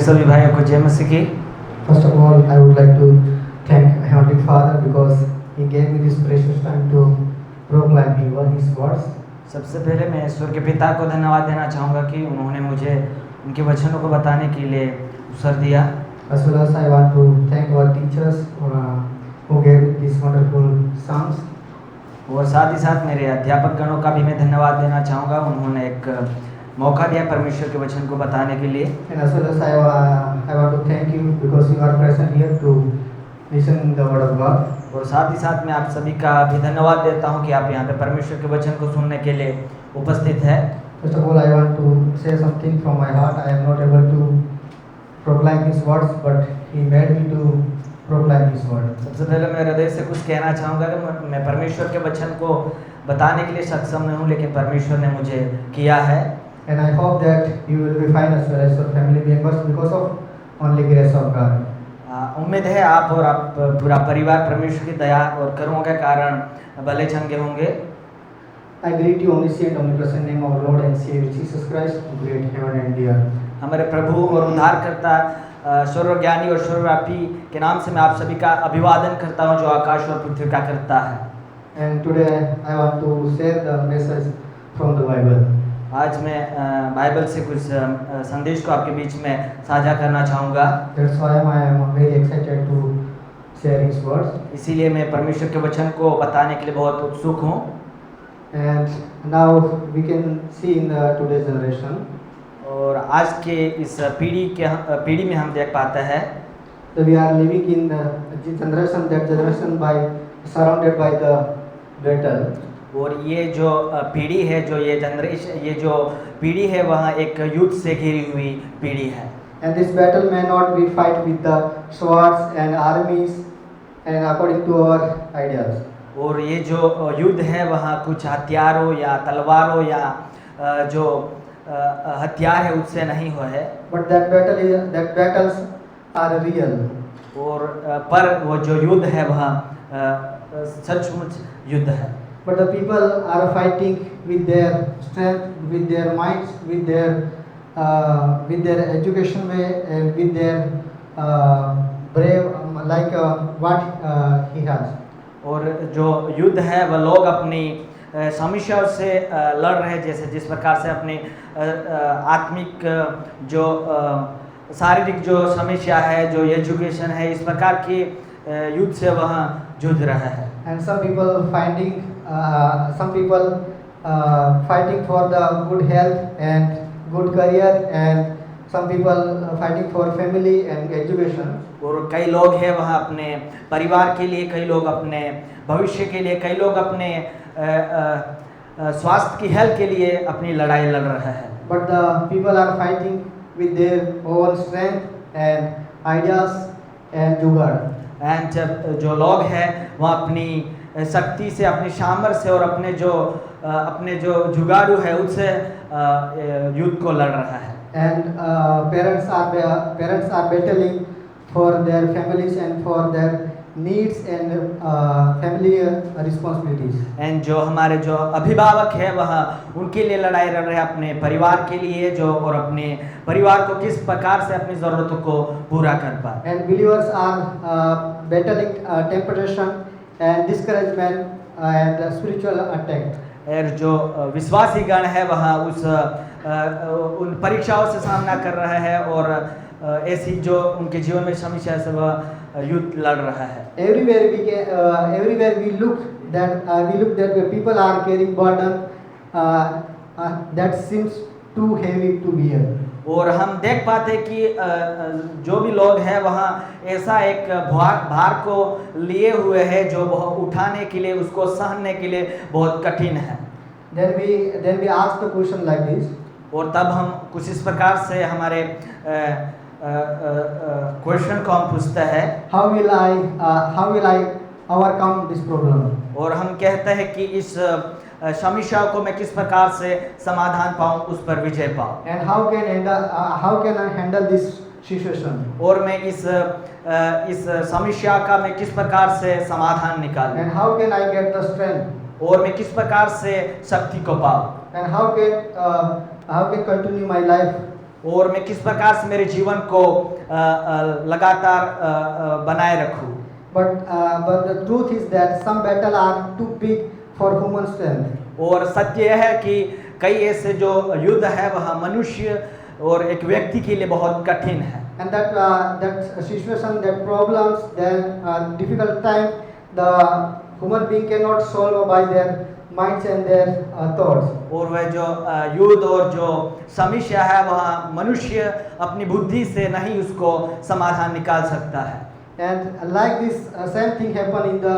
सभी भाइयों को जय मसीह की। First of all, I would like to thank Heavenly Father because He gave me this precious time to proclaim His words. सबसे पहले मैं ईश्वर के पिता को धन्यवाद देना चाहूँगा कि उन्होंने मुझे उनके वचनों को बताने के लिए अवसर दिया। As well as I want to thank our teachers who gave these wonderful songs. और साथ ही साथ मेरे अध्यापक गणों का भी मैं धन्यवाद देना चाहूँगा, उन्होंने एक मौका दिया परमेश्वर के वचन को बताने के लिए। And as well as I want to thank you because you are present here to listen the word of God. और साथ ही साथ मैं आप सभी का भी धन्यवाद देता हूँ कि आप यहाँ पे परमेश्वर के वचन को सुनने के लिए उपस्थित है। First of all, I want to say something from my heart. I am not able to proclaim His words, but He made me to proclaim His word. सबसे पहले मैं हृदय से कुछ कहना चाहूँगा कि मैं परमेश्वर के वचन को बताने के लिए सक्षम नहीं हूँ, लेकिन परमेश्वर ने मुझे किया है। And I hope that you will be fine as well as your family members because of only grace of God. उम्मीद है आप और आप पूरा परिवार परमेश्वर की दया और करुणा के कारण भले चंगे होंगे। I greet you only in the omnipresent name of our Lord and Savior Jesus Christ, who created heaven and the earth. हमारे प्रभु और उद्धारकर्ता सर्वज्ञानी और सर्वव्यापी के नाम से मैं आप सभी का अभिवादन करता हूं, जो आकाश और पृथ्वी का करता है। And today I want to share the message from the Bible. आज मैं बाइबल से कुछ संदेश को आपके बीच में साझा करना चाहूँगा। That's why I am very excited to share His words. इसीलिए मैं परमेश्वर के वचन को बताने के लिए बहुत उत्सुक हूँ। And now we can see in the today's generation. और आज के इस पीढ़ी में हम देख पाते हैं that we are living in the generation by surrounded by the battle. और ये जो पीढ़ी है, ये जो पीढ़ी है वह एक युद्ध से घिरी हुई पीढ़ी है। And this battle may not be fight with the swords and armies and according to our ideas. और ये जो युद्ध है वह कुछ हथियारों या तलवारों या जो हथियार है उससे नहीं हुआ है। But that battles are real. और पर वो जो युद्ध है वह सचमुच युद्ध है। But the people are fighting with their strength, with their minds, with their education way, and with their brave like what he has. और जो युद्ध है वह लोग अपनी समस्याओं से लड़ रहे हैं, जैसे जिस प्रकार से अपनी आत्मिक जो शारीरिक जो समस्या है, जो एजुकेशन है, इस प्रकार के युद्ध से वह जूझ रहा है। And some people fighting for the good health and good career, and some people fighting for family and education. और कई लोग हैं वह अपने परिवार के लिए, कई लोग अपने भविष्य के लिए, कई लोग अपने स्वास्थ्य की हेल्थ के लिए अपनी लड़ाई लड़ रहे हैं। But the people are fighting with their own strength and ideas and जुगाड़। And जो लोग हैं वह अपनी शक्ति से, अपनी सामर्थ्य से और अपने जो जुगाड़ू है उससे युद्ध को लड़ रहा है। And parents are battling for their families and for their needs and family responsibilities. And जो हमारे जो अभिभावक है वह उनके लिए लड़ाई लड़ रहे हैं, अपने परिवार के लिए, जो और अपने परिवार को किस प्रकार से अपनी ज़रूरतों को पूरा कर पाए। And believers are battling temptation and discouragement and spiritual attack. और जो विश्वासी गण है वह उन परीक्षाओं से सामना कर रहा है और ऐसी जो उनके जीवन में समस्या से वह युद्ध लड़ रहा है। Everywhere we look that people are carrying burden that seems too heavy to bear. और हम देख पाते कि जो भी लोग हैं वहाँ ऐसा एक भार को लिए हुए हैं जो उठाने के लिए, उसको सहने के लिए बहुत कठिन है। Then we ask the question like this. और तब हम कुछ इस प्रकार से हमारे क्वेश्चन को हम पूछते हैं, how will I overcome this problem? और हम कहते हैं कि इस समस्या को मैं किस प्रकार से समाधान पाऊं, उस पर विजय पाऊं। And how can I handle this situation? और मैं इस समस्या का मैं किस प्रकार से समाधान निकालूं? And how can I get the strength? और मैं किस प्रकार से शक्ति को पाऊं? And how can continue my life और मैं किस प्रकार से मेरे जीवन को लगातार बनाए रखूं। But the truth is that some battles are too big for human strength. और सत्य यह है कि कई ऐसे जो युद्ध है वह मनुष्य और एक व्यक्ति के लिए बहुत कठिन है। And that situation, that problems, that difficult time, the human being cannot solve by their minds and their thoughts. और वह जो युद्ध और जो समस्या है वह मनुष्य अपनी बुद्धि से नहीं उसको समाधान निकाल सकता है। And like this same thing happened in the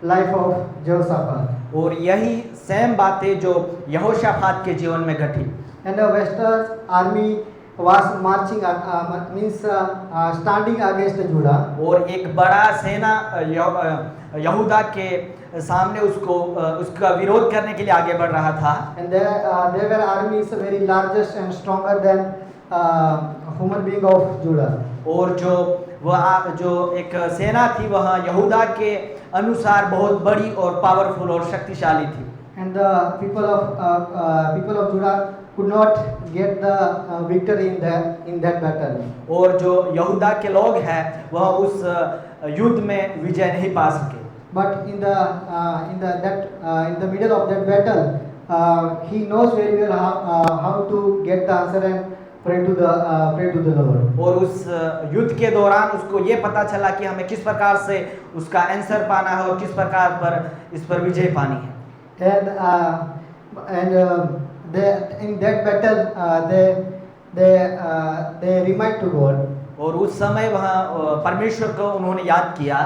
life of Jehoshaphat. और यही सेम बातें जो यहोशाफात के जीवन में घटी। And the Western army was marching, standing against Judah. और एक बड़ा सेना यहूदा के सामने उसका विरोध करने के लिए आगे बढ़ रहा था। And there were armies very largest and stronger than human being of Judah. और जो एक सेना थी वह यहूदा के अनुसार बहुत बड़ी और पावरफुल और शक्तिशाली थी। And the people of Judah could not get the victory in that battle. और जो यहूदा के लोग हैं वह उस युद्ध में विजय नहीं पा सके। But in the middle of that battle, he knows very well how to get the answer and pray to the Lord. और उस युद्ध के दौरान उसको ये पता चला कि हमें किस प्रकार से उसका आंसर पाना है और किस प्रकार पर इस पर विजय पानी है। And in that battle, they remind to God. और उस समय वहाँ परमेश्वर को उन्होंने याद किया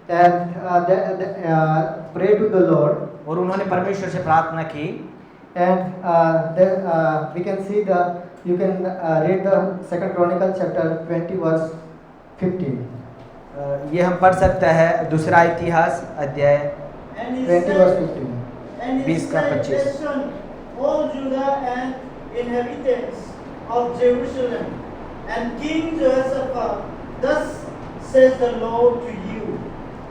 And pray to the Lord. और उन्होंने परमेश्वर से प्रार्थना की। And we can see you can read the 2 Chronicles chapter 20 verse 15. ये हम पढ़ सकते हैं दूसरा इतिहास अध्याय 20 verse 15. And he 20 का said, 25। listen, all Judah and inhabitants of Jerusalem, and King Jehoshaphat, thus says the Lord to you,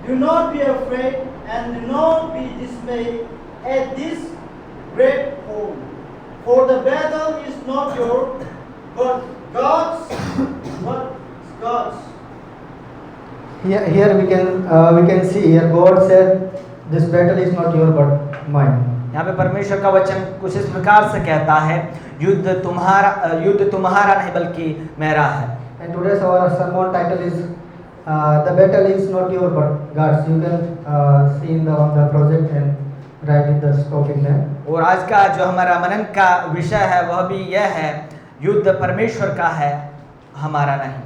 do not be afraid and do not be dismayed at this great hope, for the battle is not yours, but God's. But God's. Here we can see here God said this battle is not yours but mine. यहाँ पे परमेश्वर का वचन कुछ इस प्रकार से कहता है युद्ध तुम्हारा नहीं बल्कि मेरा है। And today's our sermon title is the battle is not yours but God's. You can see on the project and write in the topic name. और आज का जो हमारा मनन का विषय है वह भी यह है युद्ध परमेश्वर का है हमारा नहीं।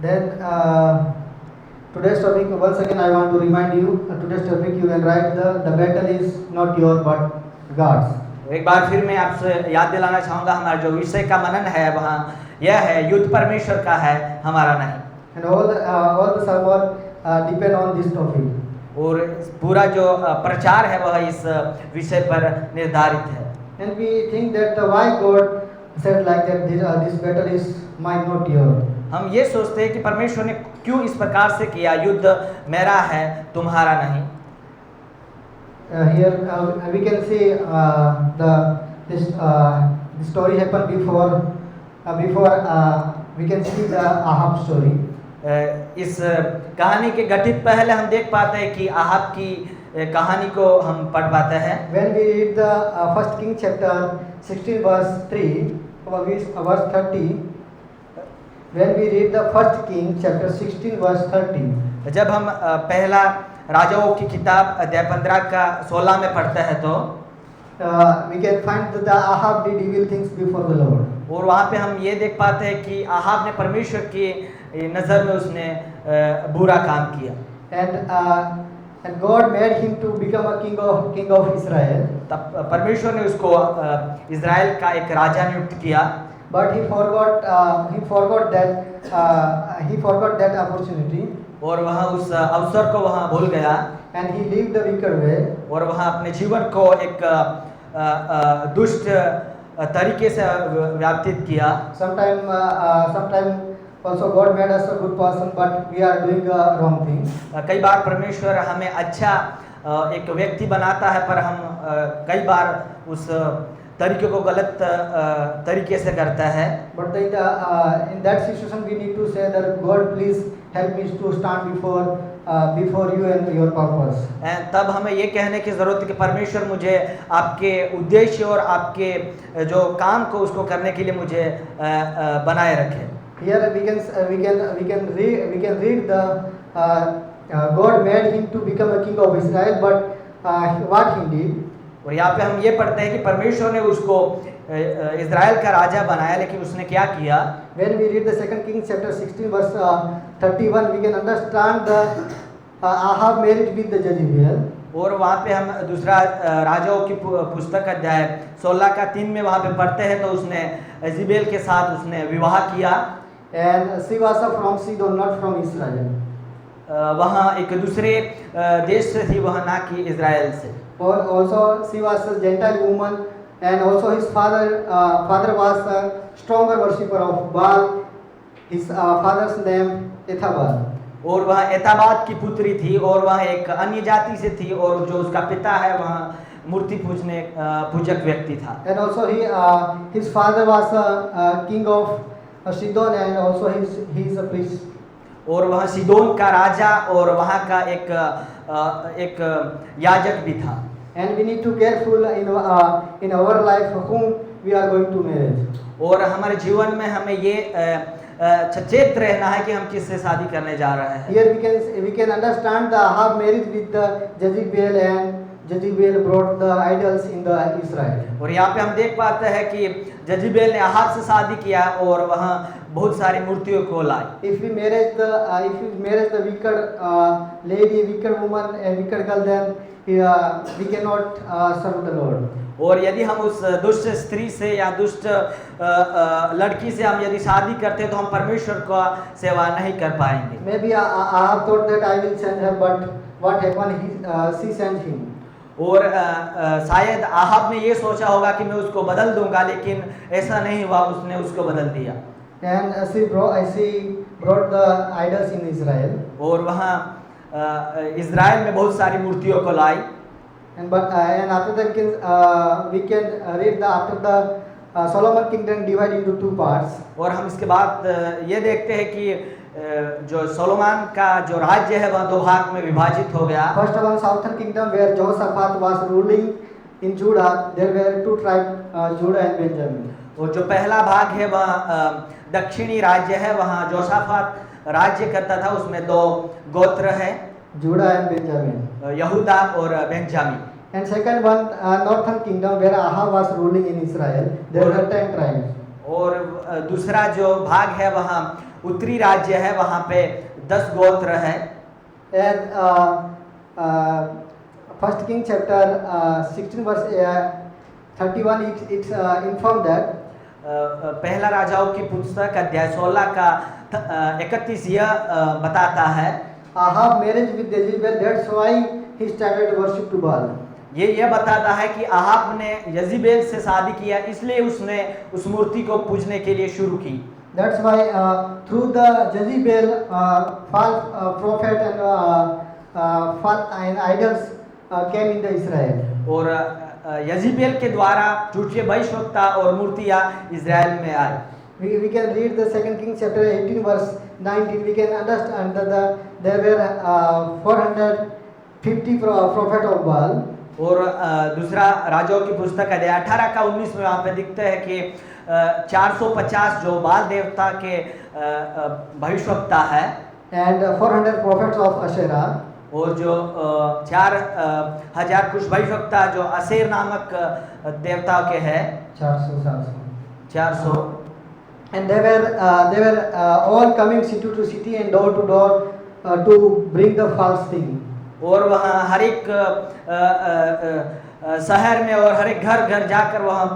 Then today's topic, once again I want to remind you, today's topic you can write the battle is not yours but God's. एक बार फिर मैं आपसे याद दिलाना चाहूँगा हमारा जो विषय का मनन है वहाँ यह है युद्ध परमेश्वर का है हमारा नहीं। And all the sermon depend on this topic. और पूरा जो प्रचार है वह इस विषय पर निर्धारित है। And we think that why God said like that this battle is mine not yours. हम ये सोचते हैं कि परमेश्वर ने क्यों इस प्रकार से किया युद्ध मेरा है तुम्हारा नहीं। Here we can see this story happened before we can see the Ahab story. इस कहानी के घटित पहले हम देख पाते हैं कि आहाब की कहानी को हम पढ़ पाते हैं। When we read the 1 King chapter 16 verse 3 verse 30. When we read the 1 King chapter 16 verse 30. जब हम पहला राजाओं की किताब अध्याय 15 का 16 में पढ़ते हैं तो we can find that the Ahab did evil things before the Lord. और वहाँ पे हम ये देख पाते हैं कि आहाब ने परमेश्वर की नज़र में उसने बुरा काम किया। And God made him to become a king of Israel. तब परमेश्वर ने उसको इज़राइल का एक राजा नियुक्त किया। But he forgot that opportunity. और वहाँ उस अवसर को वहाँ भूल गया। And he lived the wicked way. और वहाँ अपने जीवन को एक दुष्ट तरीके से व्यतीत किया। Sometime also God made us a good person, but we are doing a wrong thing. कई बार परमेश्वर हमें अच्छा एक व्यक्ति बनाता है पर हम कई बार उस तरीके को गलत तरीके से करता है। But in that situation, we need to say that God, please help me to stand before you and your purpose. तब हमें ये कहने की ज़रूरत है कि परमेश्वर मुझे आपके उद्देश्य और आपके जो काम को उसको करने के लिए मुझे बनाए रखे। Here we can read the God made him to become a king of Israel, but what he did. और यहाँ पे हम ये पढ़ते हैं कि परमेश्वर ने उसको इज़राइल का राजा बनाया, लेकिन उसने क्या किया? When we read the 2 Kings chapter 16 verse 31, we can understand the Ahab marriage with the Jezebel. और वहाँ पे हम दूसरा राजाओं की पुस्तक अध्याय 16 का 3 में वहाँ पे पढ़ते हैं तो उसने यजेबेल के साथ उसने विवाह किया। And she was from Sidon, not from Israel. वहाँ एक दूसरे देश से थी, वहाँ ना कि इज़राइल से। Or also she was a Gentile woman, and also his father was a stronger worshipper of Baal. His father's name Ethabal. और वह एताबाद की पुत्री थी और वह एक अन्य जाति से थी और जो उसका पिता है वह मूर्ति पूजक व्यक्ति था। And also his father was a king of Sidon, and also he is a priest. और वह सीदोन का राजा और वहाँ का एक याजक भी था। And we need to careful in our life whom we are going to marry. और हमारे जीवन में हमें ये सचेत रहना है कि हम किससे शादी करने जा रहे हैं। Here we can understand the Ahab married with the Jezebel, and Jezebel brought the idols in the Israel. और यहाँ पे हम देख पाते हैं कि जजेबेल ने आहाब से शादी किया और वहाँ बहुत सारी मूर्तियों को लाई। If we marriage the wicked lady, wicked woman, and wicked girl, then we cannot serve the Lord. और यदि हम उस दुष्ट स्त्री से या दुष्ट लड़की से हम यदि शादी करते हैं तो हम परमेश्वर का सेवा नहीं कर पाएंगे। Maybe Ahab thought that I will send her, but what happened? She sent him. और शायद आहाब ने ये सोचा होगा कि मैं उसको बदल दूंगा, लेकिन ऐसा नहीं हुआ, उसने उसको बदल दिया। And she brought the idols in Israel. और वहाँ इज़राइल में बहुत सारी मूर्तियों को लाई। And after that we can read after the Solomon kingdom divided into two parts. और हम इसके बाद ये देखते हैं कि जो सोलोमन का जो राज्य है वह दो भाग में विभाजित हो गया। First one, southern kingdom, where Jehoshaphat was ruling in Judah. There were two tribes, Judah and Benjamin. और जो पहला भाग है वह दक्षिणी राज्य है, वहाँ जोशाफात राज्य करता था, उसमें दो गोत्र है, Judah and Benjamin. यहूदा और Benjamin. And second one, northern kingdom, where Ahab was ruling in Israel. There were 10 tribes. और दूसरा जो भाग है वहाँ उत्तरी राज्य है, वहाँ पे 10 गोत्र है। And First King chapter 16 verse 31, it's informed that पहला राजाओं की पुस्तक अध्याय 16 का 31 यह बताता है Ahab marriage with Jezebel, that's why he started worship to Baal. ये बताता है कि आहाब ने यजेबेल से शादी किया, इसलिए उसने उस मूर्ति को पूजने के लिए शुरू की। That's why through the Jezebel, false prophet and idols came in the Israel. और यजेबेल के द्वारा झूठे भविष्यवक्ता और मूर्तियां इज़राइल में आई। We can read the 2 Kings chapter 18 verse 19. We can understand that there were 450 prophet of Baal. और दूसरा राजाओं की पुस्तक है 18 का 19 में वहाँ पे दिखते हैं कि 450 जो बाल देवता के भविष्यवक्ता है, and 400 prophets of Asherah. और जो 4000 कुछ भविष्यवक्ता जो असेर नामक देवता के हैं 400। And they were all coming city to city and door to door to bring the false thing. और वहाँ हर एक शहर में और हर एक घर जाकर वहाँ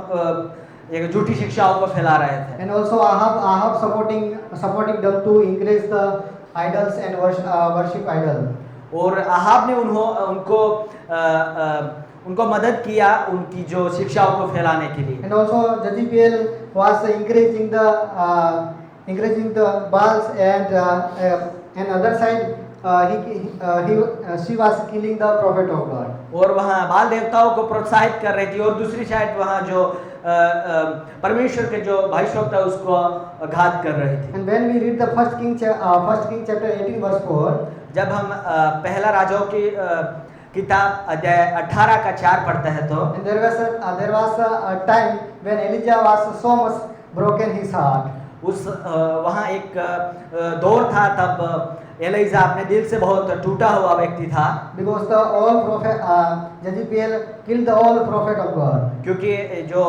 एक झूठी शिक्षाओं को फैला रहे थे। And also Ahab supporting them to increase the idols and worship idol. और आहाब ने उनको मदद किया उनकी जो शिक्षाओं को फैलाने के लिए। And also Jezebel was encouraging the Baals, and other side she was killing the prophet of God. और वहाँ बाल देवताओं को प्रोत्साहित कर रही थी और दूसरी साइड वहाँ जो परमेश्वर के जो भविष्यवक्ता उसको घात कर रहे थे। And when we read the first King chapter 18 verse 4, जब हम पहला राजाओं की किताब अध्याय 18 का 4 पढ़ते हैं तो and there was a time when Elijah was so much broken his heart. उस वहाँ एक दौर था, तब एलिजा अपने दिल से बहुत टूटा हुआ व्यक्ति था, Because the all prophet Jezebel killed the all prophet of God. क्योंकि जो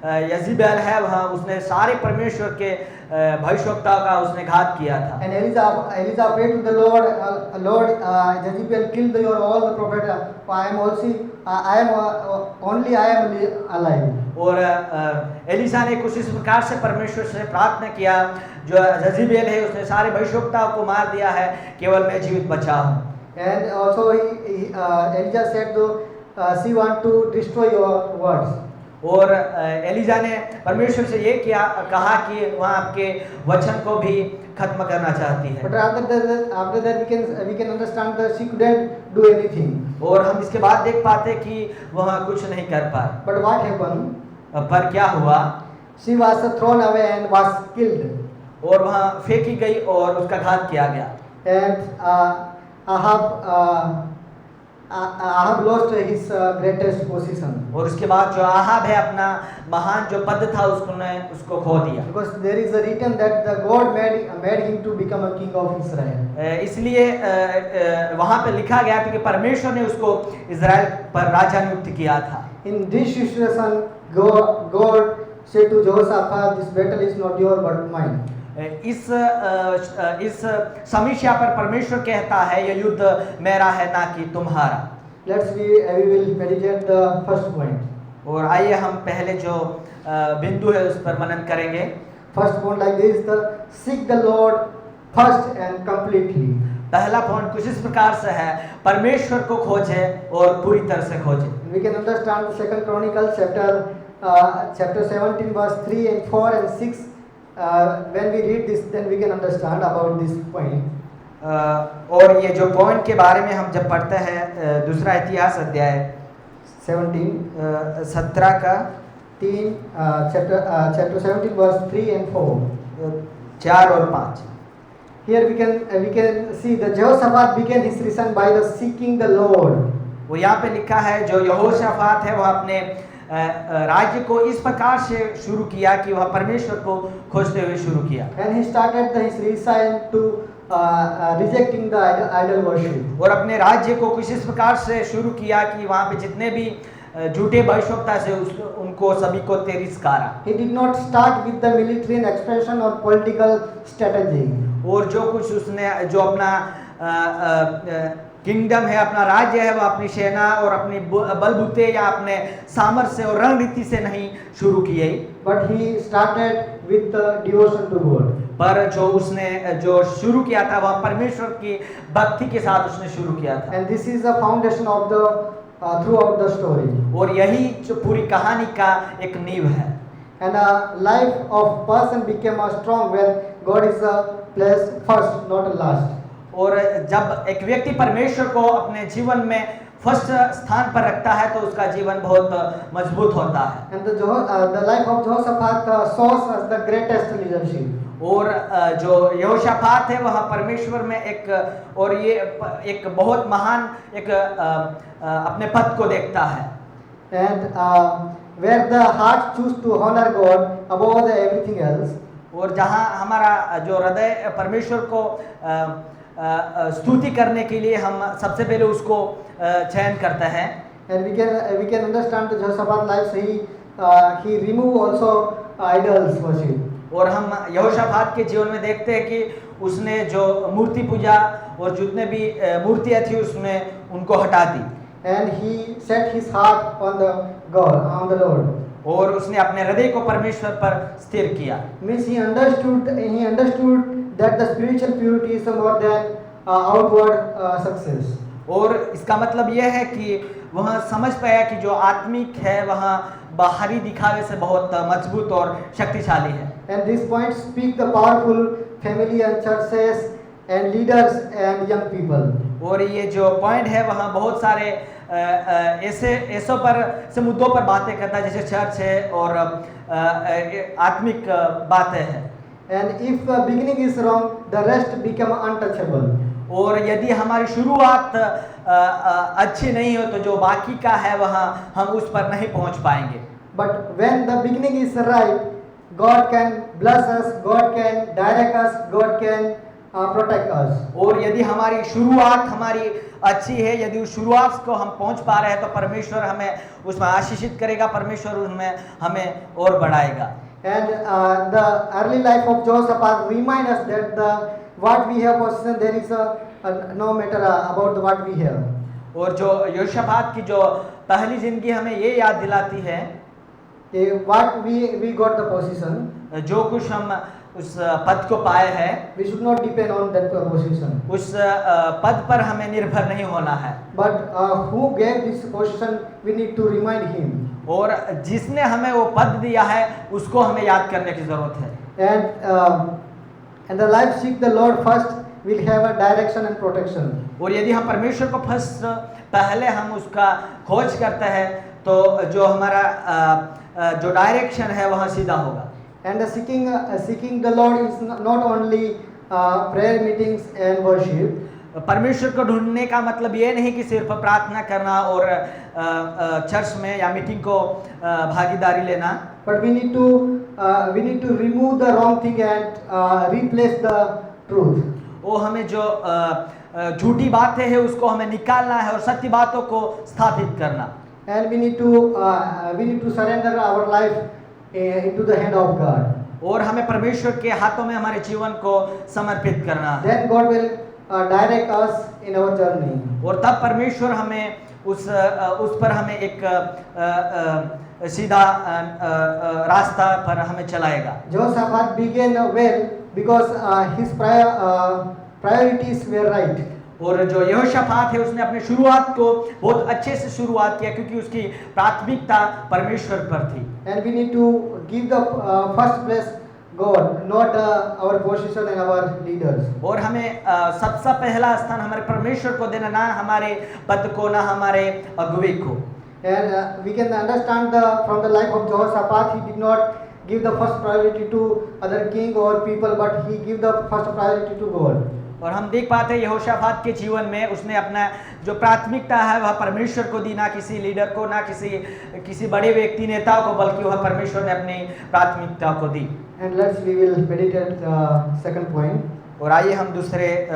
यजीबेल है वह उसने सारे परमेश्वर के भविष्यवक्ताओं का उसने घात किया था। And Elijah prayed to the Lord, Lord, Jezebel killed your all the prophet. I am alive. और एलिसा ने कुछ इस प्रकार से परमेश्वर से प्रार्थना किया, जो यजीबेल है उसने सारे भविष्यवक्ताओं को मार दिया है, केवल मैं जीवित बचा हूँ। And also Elijah said to she want to destroy your words. और एलिजा ने परमेश्वर से ये कहा कि वह आपके वचन को भी खत्म करना चाहती है। But after that we can understand that she couldn't do anything. और हम इसके बाद देख पाते कि वह कुछ नहीं कर पाए। But what happened? पर क्या हुआ? She was thrown away and was killed. और वह फेंकी गई और उसका घात किया गया। And Ahab lost his greatest position. और उसके बाद जो आहाब है अपना महान जो पद था उसको खो दिया। Because there is a written that the God made him to become a king of Israel. इसलिए वहाँ पे लिखा गया था कि परमेश्वर ने उसको इज़राइल पर राजा नियुक्त किया था। In this situation, God said to Jehoshaphat, "This battle is not yours but mine." इस समीक्षा पर परमेश्वर कहता है यह युद्ध मेरा है ना कि तुम्हारा। We will meditate the first point. और आइए हम पहले जो बिंदु है उस पर मनन करेंगे। First point like this: seek the Lord first and completely. पहला पॉइंट कुछ इस प्रकार से है, परमेश्वर को खोजे और पूरी तरह से खोजे। We can understand the Second Chronicles chapter 17 verse 3 and 4 and 6. When we read this, then we can understand about this point. और ये जो पॉइंट के बारे में हम जब पढ़ते हैं दूसरा इतिहास अध्याय 17 का 3 chapter 17 verse 3 and 4. 4 और 5। Here we can see that Jehoshaphat began his reason by the seeking the Lord. वो यहाँ पे लिखा है जो यहोशाफात है वह अपने राज्य को इस प्रकार से शुरू किया कि वह परमेश्वर को खोजते हुए शुरू किया। And he started his reason to rejecting the idol worship. और अपने राज्य को कुछ इस प्रकार से शुरू किया कि वहाँ पे जितने भी झूठे भविष्यवक्ता से उनको सभी को तिरस्कारा। He did not start with the military and expansion or political strategy. और जो कुछ उसने जो अपना किंगडम है, अपना राज्य है, वह अपनी सेना और अपनी बलबूते या अपने सामर्थ्य और रणनीति से नहीं शुरू किए। But he started with the devotion to God. पर जो उसने जो शुरू किया था वह परमेश्वर की भक्ति के साथ उसने शुरू किया था। And this is the foundation of the throughout the story. और यही जो पूरी कहानी का एक नींव है। And a life of person became strong when God is placed first, not last. और जब एक व्यक्ति परमेश्वर को अपने जीवन में फर्स्ट स्थान पर रखता है तो उसका जीवन बहुत मजबूत होता है। And the life of Jehoshaphat shows us the greatest leadership. और जो यहोशाफात है वह परमेश्वर में एक बहुत महान एक अपने पद को देखता है। And where the heart choose to honor God above everything else. और जहाँ हमारा जो हृदय परमेश्वर को स्तुति करने के लिए हम सबसे पहले उसको चयन करते हैं। And we can understand the Jehoshaphat life. He remove also idols worship. और हम यहोशाफात के जीवन में देखते हैं कि उसने जो मूर्ति पूजा और जितने भी मूर्तियाँ थी उसने उनको हटा दी। And he set his heart on the God, on the Lord. और उसने अपने हृदय को परमेश्वर पर स्थिर किया। Means he understood that the spiritual purity is more than outward success. और इसका मतलब यह है कि वह समझ पाया कि जो आत्मिक है वह बाहरी दिखावे से बहुत मजबूत और शक्तिशाली है। And this point speak the powerful family and churches and leaders and young people. और ये जो पॉइंट है वहाँ बहुत सारे ऐसों पर से मुद्दों पर बातें करता है, जैसे चर्च है और आत्मिक बातें हैं। And if the beginning is wrong, the rest become untouchable. और यदि हमारी शुरुआत अच्छी नहीं हो तो जो बाकी का है वहाँ हम उस पर नहीं पहुँच पाएंगे। But when the beginning is right, God can bless us, God can direct us, God can protect us. और यदि हमारी शुरुआत हमारी अच्छी है, यदि उस शुरुआत को हम पहुंच पा रहे हैं तो परमेश्वर हमें उसमें आशीषित करेगा, परमेश्वर उसमें हमें और बढ़ाएगा। And the early life of Jehoshaphat remind us that what we have possession, there is no matter about what we have. और जो यहोशापात की जो पहली जिंदगी हमें ये याद दिलाती है What we got the position, जो कुछ हम उस पद को पाए हैं we should not depend on that position. उस पद पर हमें निर्भर नहीं होना है, But who gave this position, we need to remind him. और जिसने हमें वो पद दिया है उसको हमें याद करने की जरूरत है। And the life seek the Lord first will have a direction and protection. और यदि हम परमेश्वर को फर्स्ट पहले हम उसका खोज करते हैं तो जो हमारा जो डायरेक्शन है वहाँ सीधा होगा। And seeking the Lord is not only prayer meetings and worship. परमेश्वर को ढूंढने का मतलब ये नहीं कि सिर्फ प्रार्थना करना और चर्च में या मीटिंग को भागीदारी लेना, But we need to remove the wrong thing and replace the truth. वो हमें जो झूठी बातें हैं उसको हमें निकालना है और सत्य बातों को स्थापित करना। And we need to surrender our life into the hand of God. और हमें परमेश्वर के हाथों में हमारे जीवन को समर्पित करना है। Then God will direct us in our journey. और तब परमेश्वर हमें उस पर हमें एक सीधा रास्ता पर हमें चलाएगा। Jehoshaphat began well because his priorities were right. और जो यहोशापात है उसने अपनी शुरुआत को बहुत अच्छे से शुरुआत किया क्योंकि उसकी प्राथमिकता परमेश्वर पर थी। And we need to give the first place God, not our position and our leaders. और हमें सबसे पहला स्थान हमारे परमेश्वर को देना, ना हमारे पद को, ना हमारे अगुवे को। And we can understand from the life of Jehoshaphat, he did not give the first priority to other king or people, but he gave the first priority to God. और हम देख पाते हैं यहोशापात के जीवन में उसने अपना जो प्राथमिकता है वह परमेश्वर को दी, ना किसी लीडर को, ना किसी बड़े व्यक्ति नेता को, बल्कि वह परमेश्वर ने अपनी प्राथमिकता को दी। And we will meditate second point. और आइए हम दूसरे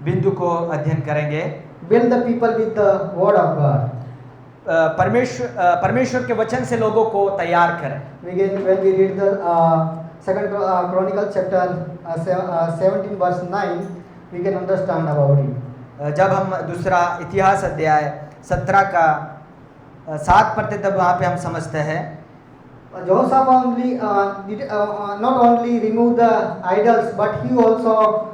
बिंदु को अध्ययन करेंगे। Build the people with the word of God. परमेश्वर के वचन से लोगों को तैयार करें। When we read the second Chronicles chapter 17 verse 9, we can understand about it. जब हम दूसरा इतिहास अध्याय 17 का 7 पढ़ते तब वहाँ पे हम समझते हैं Jehoshaphat not only remove the idols, but he also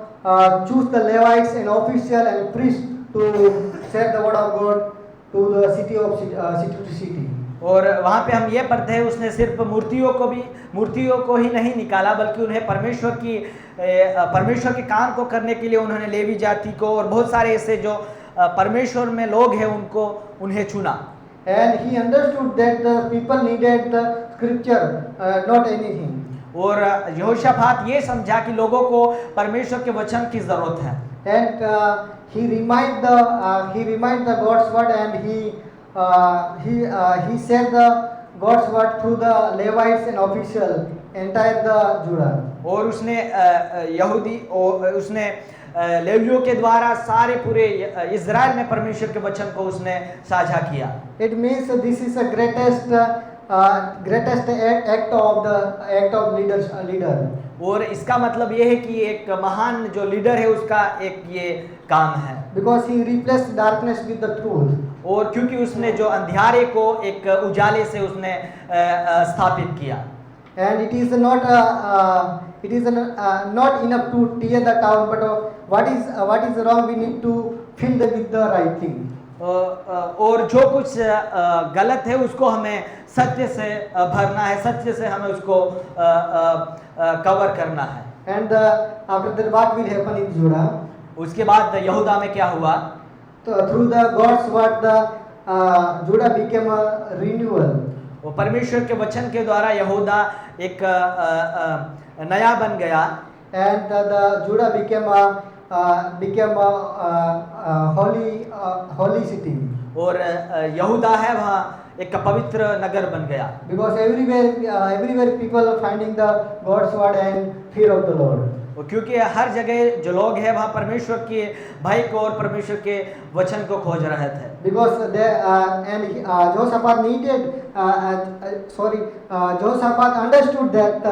choose the Levites and official and priest to share the word of God to the city to city. और वहाँ पे हम ये पढ़ते हैं उसने सिर्फ मूर्तियों को ही नहीं निकाला, बल्कि उन्हें परमेश्वर के काम को करने के लिए उन्होंने लेवी जाति को और बहुत सारे ऐसे जो परमेश्वर में लोग हैं उन्हें चुना। And he understood that the people needed the scripture, not anything. और यहोशापात ये समझा कि लोगों को परमेश्वर के वचन की जरूरत है। And he remind the God's word, and he said the God's word through the Levites and official entire the Judah. और उसने लेवियों के द्वारा सारे पूरे इज़राइल में परमेश्वर के वचन को उसने साझा किया। It means this is the greatest act of leader. और इसका मतलब ये है कि एक महान जो लीडर है उसका एक ये काम है। Because he replaced darkness with the truth. और क्योंकि उसने जो अंधियारे को एक उजाले से उसने स्थापित किया। And it is not enough to tear the town, but what is wrong, we need to fill it with the right thing. और जो कुछ गलत है उसको हमें सत्य से भरना है, सत्य से हमें उसको कवर करना है। And after that, what will happen in Judah? उसके बाद यहूदा में क्या हुआ? So through the God's word, the Judah became a renewal. वो परमेश्वर के वचन के द्वारा यहूदा एक नया बन गया, And the Judah became a holy city. और यहूदा है वहाँ एक पवित्र नगर बन गया, Because everywhere people are finding the God's word and fear of the Lord. और क्योंकि हर जगह जो लोग हैं वहाँ परमेश्वर के भय को और परमेश्वर के वचन को खोज रहे थे। Because Jehoshaphat understood that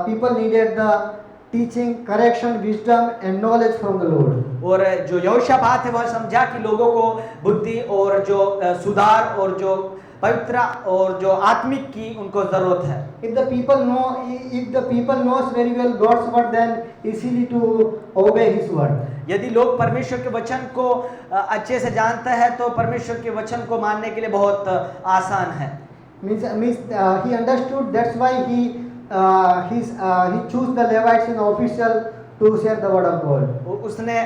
people needed the teaching, correction, wisdom and knowledge from the Lord. और जो यहोशापात है वह समझा कि लोगों को बुद्धि और जो सुधार और जो पवित्र और जो आत्मिक की उनको जरूरत है। If the people knows very well God's word, then easily to obey His word. यदि लोग परमेश्वर के वचन को अच्छे से जानते हैं तो परमेश्वर के वचन को मानने के लिए बहुत आसान है। Means he understood, that's why he chose the Levites and official to share the word of God. उसने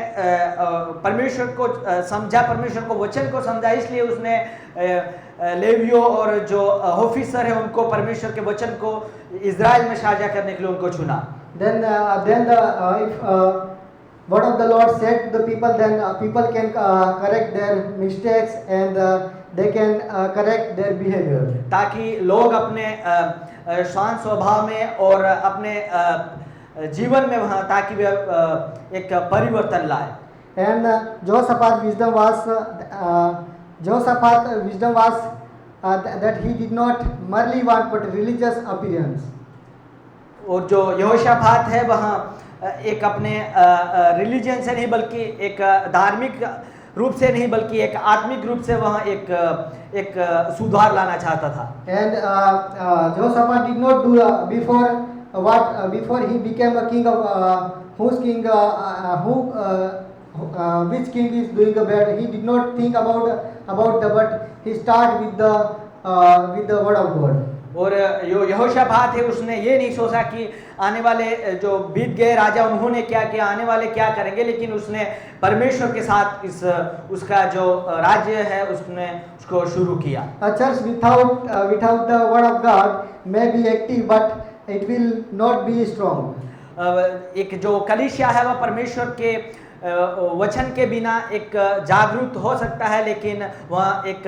परमेश्वर को समझा, परमेश्वर को वचन को समझा, इसलिए उसने लेवियों और जो ऑफिसर है उनको परमेश्वर के वचन को इज़राइल में साझा करने के लिए उनको चुना। Then if word of the Lord said to the people, then people can correct their mistakes and they can correct their behavior. ताकि लोग अपने शांत स्वभाव में और अपने जीवन में वहाँ ताकि वे एक परिवर्तन लाए। And Jehoshaphat's wisdom was that he did not merely want but religious appearance. और जो यहोशापात है वहाँ एक अपने रिलीजन से नहीं बल्कि एक धार्मिक रूप से नहीं बल्कि एक आत्मिक रूप से वहाँ एक सुधार लाना चाहता था। And Jehoshaphat did not do before he became a king of which king is doing a bad. He did not think about but he started with the word of God. और जो यहोशापात है उसने ये नहीं सोचा कि आने वाले जो बीत गए राजा उन्होंने क्या किया, आने वाले क्या करेंगे, लेकिन उसने परमेश्वर के साथ उसका जो राज्य है उसने उसको शुरू किया। A church without the word of God may be active but it will not be strong. एक जो कलीसिया है वह परमेश्वर के वचन के बिना एक जागरूक हो सकता है लेकिन वह एक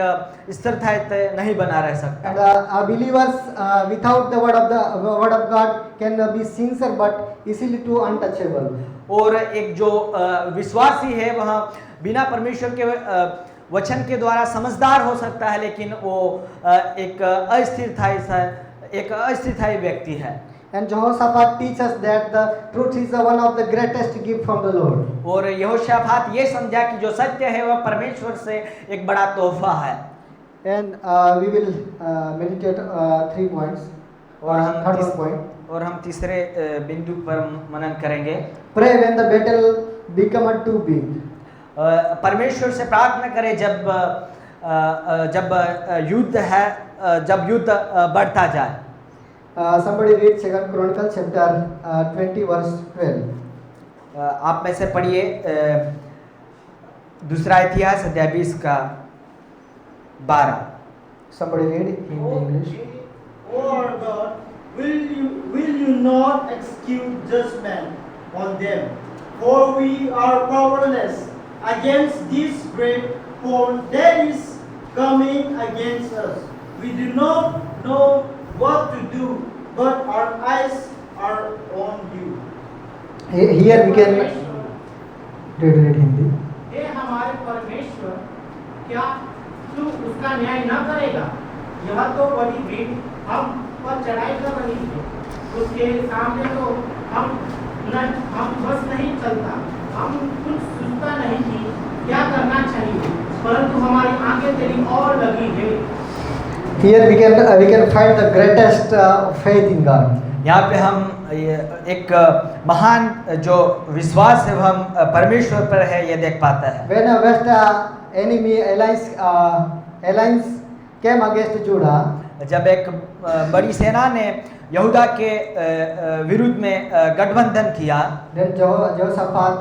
स्थिरता नहीं बना रह सकता। And believers without the word of God can be sincere but easily to untouchable. और एक जो विश्वासी है वह बिना परमेश्वर के वचन के द्वारा समझदार हो सकता है लेकिन वो एक अस्थिर व्यक्ति है। And Jehoshaphat teaches that the truth is one of the greatest gift from the Lord. और यहोशापात ये समझा कि जो सत्य है वह परमेश्वर से एक बड़ा तोहफा है। And we will meditate 3 points. और हम तीसरे बिंदु पर मनन करेंगे। Pray when the battle become too big. परमेश्वर से प्रार्थना करें जब युद्ध बढ़ता जाए। Somebody read 2 Chronicles chapter 20 verse 12. आप में से पढ़िए दूसरा इतिहास अध्याय 20 का 12। Somebody read in English. O our God, will you not execute judgment on them? For we are powerless against this great foe that is coming against us. We do not know what to do, but our eyes are on you. Here we can read Hindi. हे हमारे परमेश्वर, क्या तू उसका न्याय न करेगा? यह तो बड़ी भीड़ हम पर चढ़ाई कर रही है, उसके सामने तो हम बस नहीं चलता, हम कुछ सोचता नहीं कि क्या करना चाहिए, परंतु हमारी आंखें तेरी ओर लगी है। Here we can find the greatest faith in God. यहाँ पे हम एक महान जो विश्वास है हम परमेश्वर पर है ये देख पाता है। When a West enemy alliance came against Judah, जब एक बड़ी सेना ने यहूदा के विरुद्ध में गठबंधन किया, then Jehoshaphat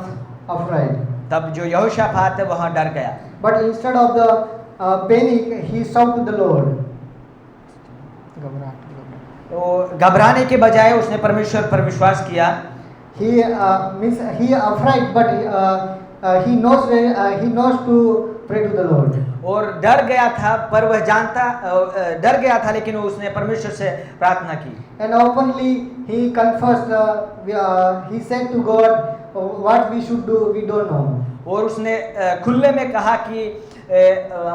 afraid. तब जो यहोशापात है वह डर गया, But instead of the panic, he shouted to the Lord. तो घबराने के बजाय उसने परमेश्वर पर विश्वास किया। He means he afraid, but he knows to pray to the Lord. और डर गया था, पर वह जानता डर गया था, लेकिन उसने परमेश्वर से प्रार्थना की। And openly he confessed. He said to God, "What we should do, we don't know." और उसने खुले में कहा कि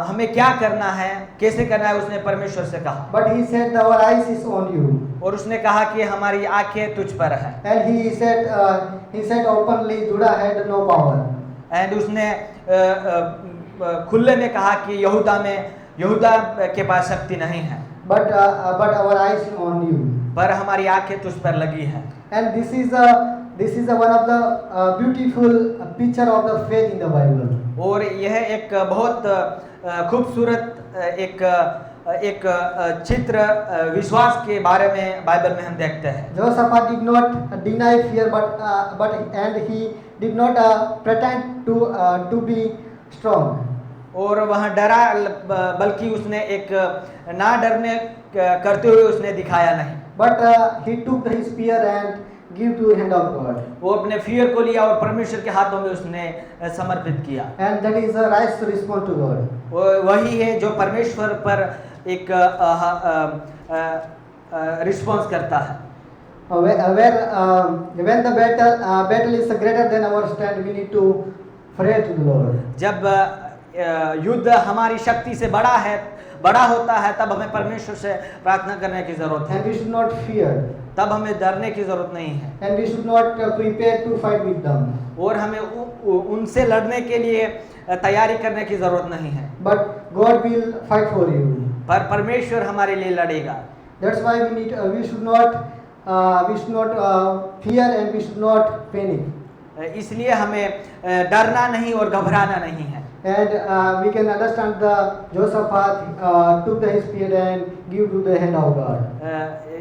हमें क्या करना है, कैसे करना है, उसने परमेश्वर से कहा। But he said, "Our eyes is on you." और उसने कहा कि हमारी आंखें तुझ पर है। And he said openly, Judah had no power. And उसने खुले में कहा कि यहूदा के पास शक्ति नहीं है, But our eyes on you. पर हमारी आंखें तुझ पर लगी है। And this is one of the beautiful picture of the faith in the Bible. और यह एक बहुत खूबसूरत एक चित्र विश्वास के बारे में बाइबल में हम देखते हैं। Jehoshaphat did not deny fear, but he did not pretend to be strong. और वह डरा, बल्कि उसने एक ना डरने करते हुए उसने दिखाया नहीं। But he took his fear and give to hand of God. वो अपने फियर को लिया और परमेश्वर के हाथों में उसने समर्पित किया। And that is a right response to God. वही है जो परमेश्वर पर एक रिस्पॉन्स करता है। When the battle is greater than our strength, we need to pray to the Lord. जब युद्ध हमारी शक्ति से बड़ा होता है, तब हमें परमेश्वर से प्रार्थना करने की जरूरत है। And we should not fear. तब हमें डरने की जरूरत नहीं है। And we should not prepare to fight with them. और हमें उनसे लड़ने के लिए तैयारी करने की जरूरत नहीं है। But God will fight for you. पर परमेश्वर हमारे लिए लड़ेगा। That's why we should not fear and we should not panic. इसलिए हमें डरना नहीं और घबराना नहीं है। And we can understand the Jehoshaphat took his spear and give to the hand of God.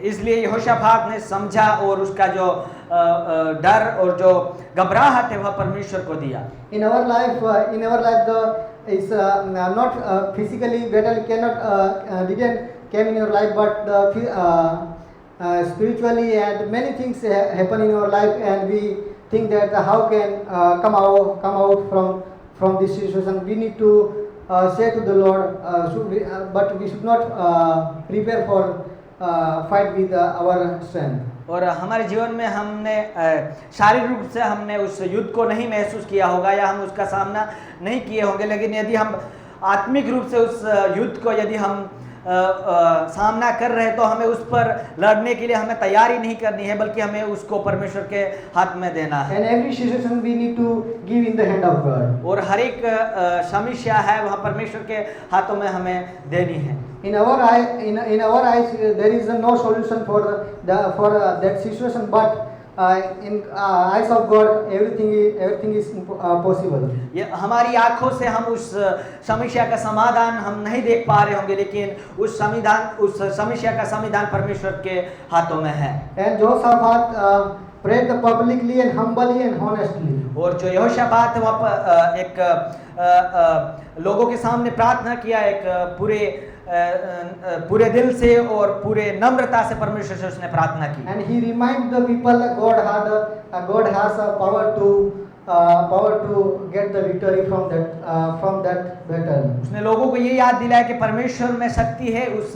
इसलिए यहोशापात ने समझा और उसका जो डर और जो घबराहट है वह परमेश्वर को दिया। In our life, is not physically battle didn't came in your life, but spiritually and many things happen in our life, and we think that how can come out from this situation. We need to say to the Lord, but we should not prepare for fight with our strength. और हमारे जीवन में हमने शारीरिक रूप से हमने उस युद्ध को नहीं महसूस किया होगा या हम उसका सामना नहीं किए होंगे, लेकिन यदि हम आत्मिक रूप से उस युद्ध को यदि हम सामना कर रहे हैं तो हमें उस पर लड़ने के लिए हमें तैयारी नहीं करनी है, बल्कि हमें उसको परमेश्वर के हाथ में देना है। And every situation we need to give in the hand of God. और हर एक समस्या है वह परमेश्वर के हाथों में हमें देनी है। In our eyes, there is no solution for that situation, but in eyes of God, everything is possible. ये हमारी आंखों से हम उस समस्या का समाधान हम नहीं देख पा रहे होंगे, लेकिन उस समस्या का समाधान परमेश्वर के हाथों में है। And Jehoshaphat prayed publicly and humbly and honestly. और जो यहोशापात है वह एक लोगों के सामने प्रार्थना किया, एक पूरे दिल से और पूरे नम्रता से परमेश्वर से उसने प्रार्थना की। And he reminded the people that God has a power to get the victory from that battle. उसने लोगों को ये याद दिलाया कि परमेश्वर में शक्ति है उस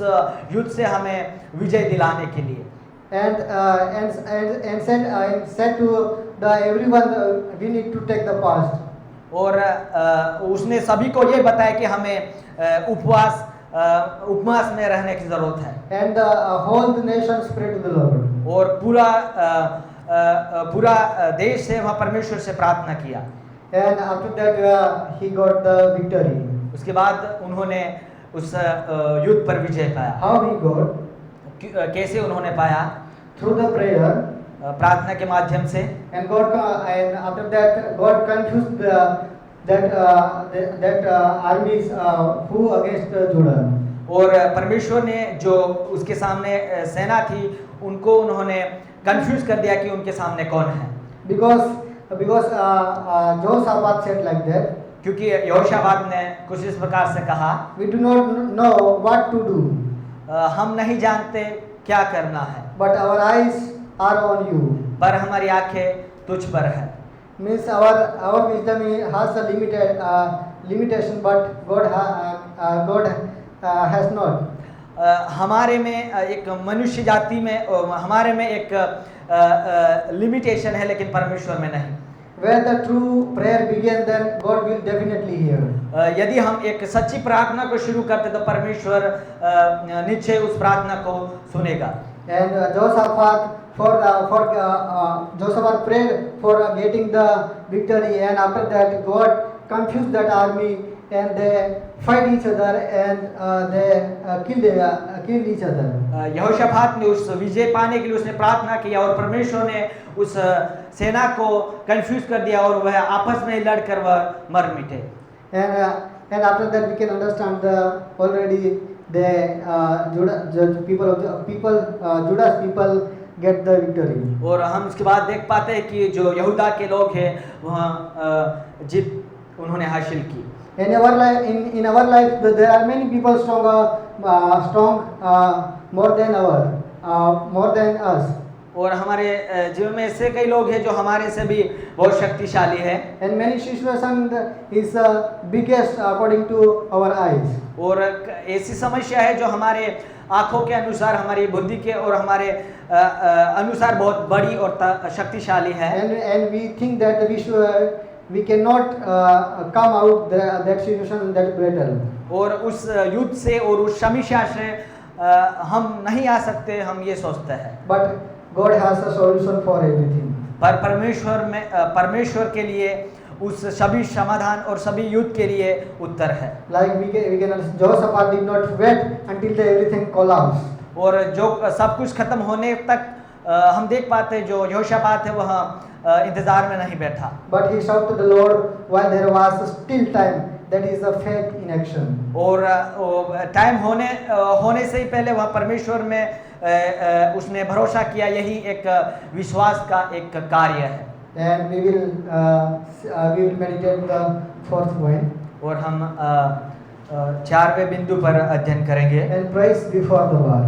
युद्ध से हमें विजय दिलाने के लिए। And said to everyone, we need to take the fast. और उसने सभी को ये बताया कि हमें उपवास में रहने की जरूरत है। And the whole nation prayed to the Lord. और पूरा देश से वहाँ परमेश्वर से प्रार्थना किया। And after that he got the victory. उसके बाद उन्होंने उस युद्ध पर विजय पाया। How he got? कैसे उन्होंने पाया? Through the prayer. प्रार्थना के माध्यम से। And after that God confused that armies who against Judah. और परमेश्वर ने जो उसके सामने सेना थी उनको उन्होंने कंफ्यूज कर दिया कि उनके सामने कौन है। Because because Jehoshaphat said like that, क्योंकि यहोशापात ने कुछ इस प्रकार से कहा, we do not know what to do, हम नहीं जानते क्या करना है, but our eyes are on you. पर हमारी आंखें तुझ पर है। Means our wisdom has a limitation, but God has not. हमारे में एक मनुष्य जाति में हमारे में एक लिमिटेशन है, लेकिन परमेश्वर में नहीं। Where the true prayer begins, then God will definitely hear. यदि हम एक सच्ची प्रार्थना को शुरू करते तो परमेश्वर निश्चय उस प्रार्थना को सुनेगा। And Jehoshaphat Jehoshaphat prayed for getting the victory, and after that God confused that army, and they fight each other, and they killed each other. यहोशापात ने उस विजय पाने के लिए उसने प्रार्थना किया और परमेश्वर ने उस सेना को कंफ्यूज कर दिया और वह आपस में लड़कर वह मर मिटे। And after that we can understand already Judah's people get the victory. और हम इसके बाद देख पाते हैं कि जो यहूदा के लोग हैं वहाँ जीत उन्होंने हासिल की। In our life, there are many people strong more than us. और हमारे जीवन में ऐसे कई लोग हैं जो हमारे से भी बहुत शक्तिशाली है। And many situations is biggest according to our eyes. और ऐसी समस्या है जो हमारे आंखों के अनुसार, हमारी बुद्धि के और हमारे अनुसार बहुत बड़ी और शक्तिशाली है। And we think that we cannot come out that situation, that battle. और उस युद्ध से और उस समस्या से हम नहीं आ सकते, हम ये सोचते हैं। But God has a solution for everything. पर परमेश्वर के लिए उस सभी समाधान और सभी युद्ध के लिए उत्तर है। Like we can Jehoshaphat did not wait until everything collapsed. और जो सब कुछ खत्म होने तक हम देख पाते हैं जो यहोशापात है वह इंतजार में नहीं बैठा। But he shouted to the Lord while there was still time. That is the faith in action. और टाइम होने से ही पहले वह परमेश्वर में उसने भरोसा किया, यही एक विश्वास का एक कार्य है। And we will meditate the fourth point. और हम 4वें बिंदु पर अध्ययन करेंगे। And praise before the war.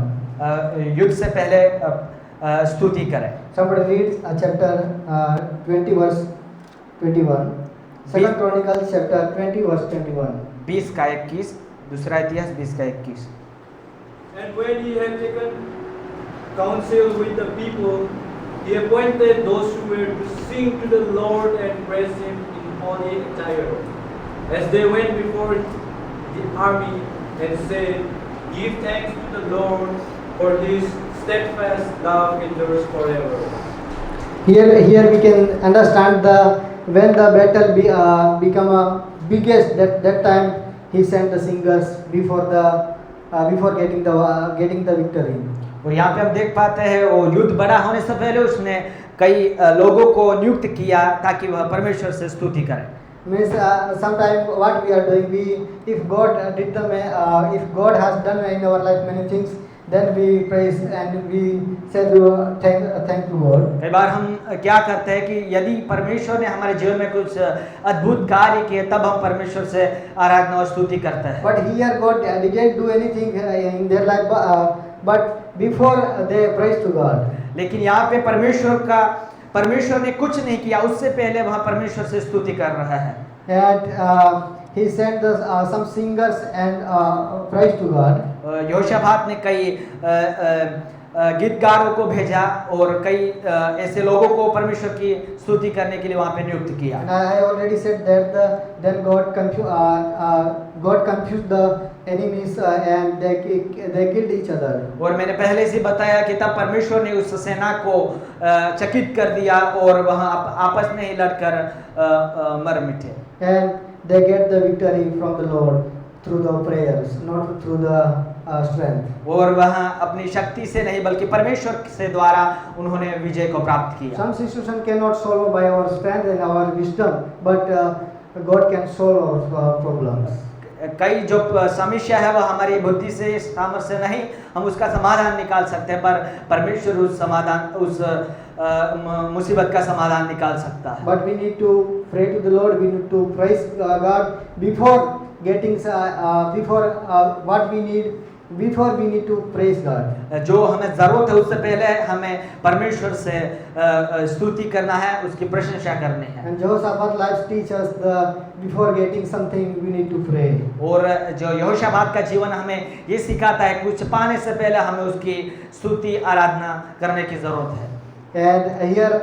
युद्ध से पहले स्तुति करें। Somebody reads chapter 20 verse 21. Second Chronicles chapter 20 verse 21. 20 का 21, दूसरा इतिहास 20 का 21। And when he had taken counsel with the people, he appointed those who were to sing to the Lord and praise him in holy attire, as they went before the army and said, "Give thanks to the Lord, for his steadfast love endures forever." Here we can understand when the battle become biggest, that time he sent the singers before getting the victory. और यहाँ पे हम देख पाते हैं वो युद्ध बड़ा होने से पहले उसने कई लोगों को नियुक्त किया ताकि वह परमेश्वर से स्तुति करें। Means sometimes what we are doing, if God has done in our life many things, then we praise and we say thank to God. कई बार हम क्या करते हैं कि यदि परमेश्वर ने हमारे जीवन में कुछ अद्भुत कार्य किए तब हम परमेश्वर से आराधना और स्तुति करते हैं। But here God didn't do anything in their life, but before they praise to God. लेकिन यहाँ पे परमेश्वर ने कुछ नहीं किया, उससे पहले वह परमेश्वर से स्तुति कर रहा है। And he sent some singers and praise to God. यहोशापात ने कई गीतकारों को भेजा और कई ऐसे लोगों को परमेश्वर की स्तुति करने के लिए वहाँ पे नियुक्त किया। And I already said that then God confused the enemies and they killed each other. और मैंने पहले से बताया कि तब परमेश्वर ने उस सेना को चकित कर दिया और वहाँ आपस में ही लड़कर मर मिटे। And they get the victory from the Lord through the prayers, not through the strength. और वहाँ अपनी शक्ति से नहीं बल्कि परमेश्वर से द्वारा उन्होंने विजय को प्राप्त किया। Some situation cannot solve by our strength and our wisdom, but God can solve our problems. कई जो समस्या है वह हमारी बुद्धि से सामर्थ्य से नहीं हम उसका समाधान निकाल सकते हैं, पर परमेश्वर उस मुसीबत का समाधान निकाल सकता है। But we need to pray to the Lord. We need to praise God before getting what we need. Before we need to praise God. जो हमें जरूरत है उससे पहले हमें परमेश्वर से स्तुति करना है, उसकी प्रशंसा करनी है। And Jehoshaphat life teach us before getting something we need to pray. और जो यहोशापात का जीवन हमें ये सिखाता है कुछ पाने से पहले हमें उसकी स्तुति आराधना करने की जरूरत है। And here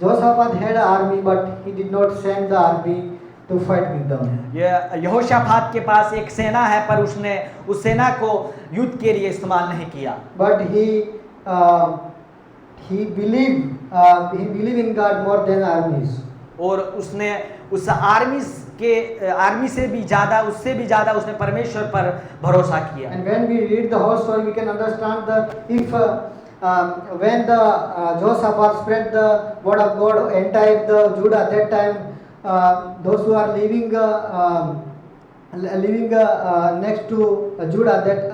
Jehoshaphat had an army, but he did not send the army to fight with them. यहोशापात के पास एक सेना है, पर उसने उस सेना को युद्ध के लिए इस्तेमाल नहीं किया। But he believed in God more than armies. और उसने उस आर्मी से भी ज्यादा, उससे भी ज्यादा उसने परमेश्वर पर भरोसा किया। And when we read the whole story, we can understand that when the Jehoshaphat spread the word of God entire the Judah at that time, those who are living next to Judah, that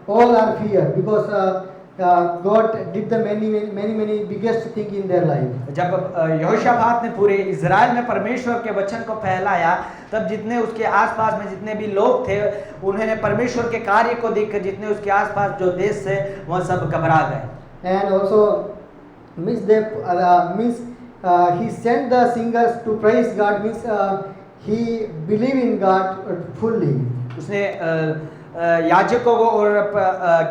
all are fear, because God did the many biggest thing in their life. जब यहोशापात ने पूरे Israel में परमेश्वर के वचन को फैलाया, तब जितने उसके आसपास में जितने भी लोग थे, उन्होंने परमेश्वर के कार्य को देखकर जितने उसके आसपास जो देश थे वह सब घबरा गए। And also he sent the singers to praise God, means he believed in God fully. उसने याजकों को और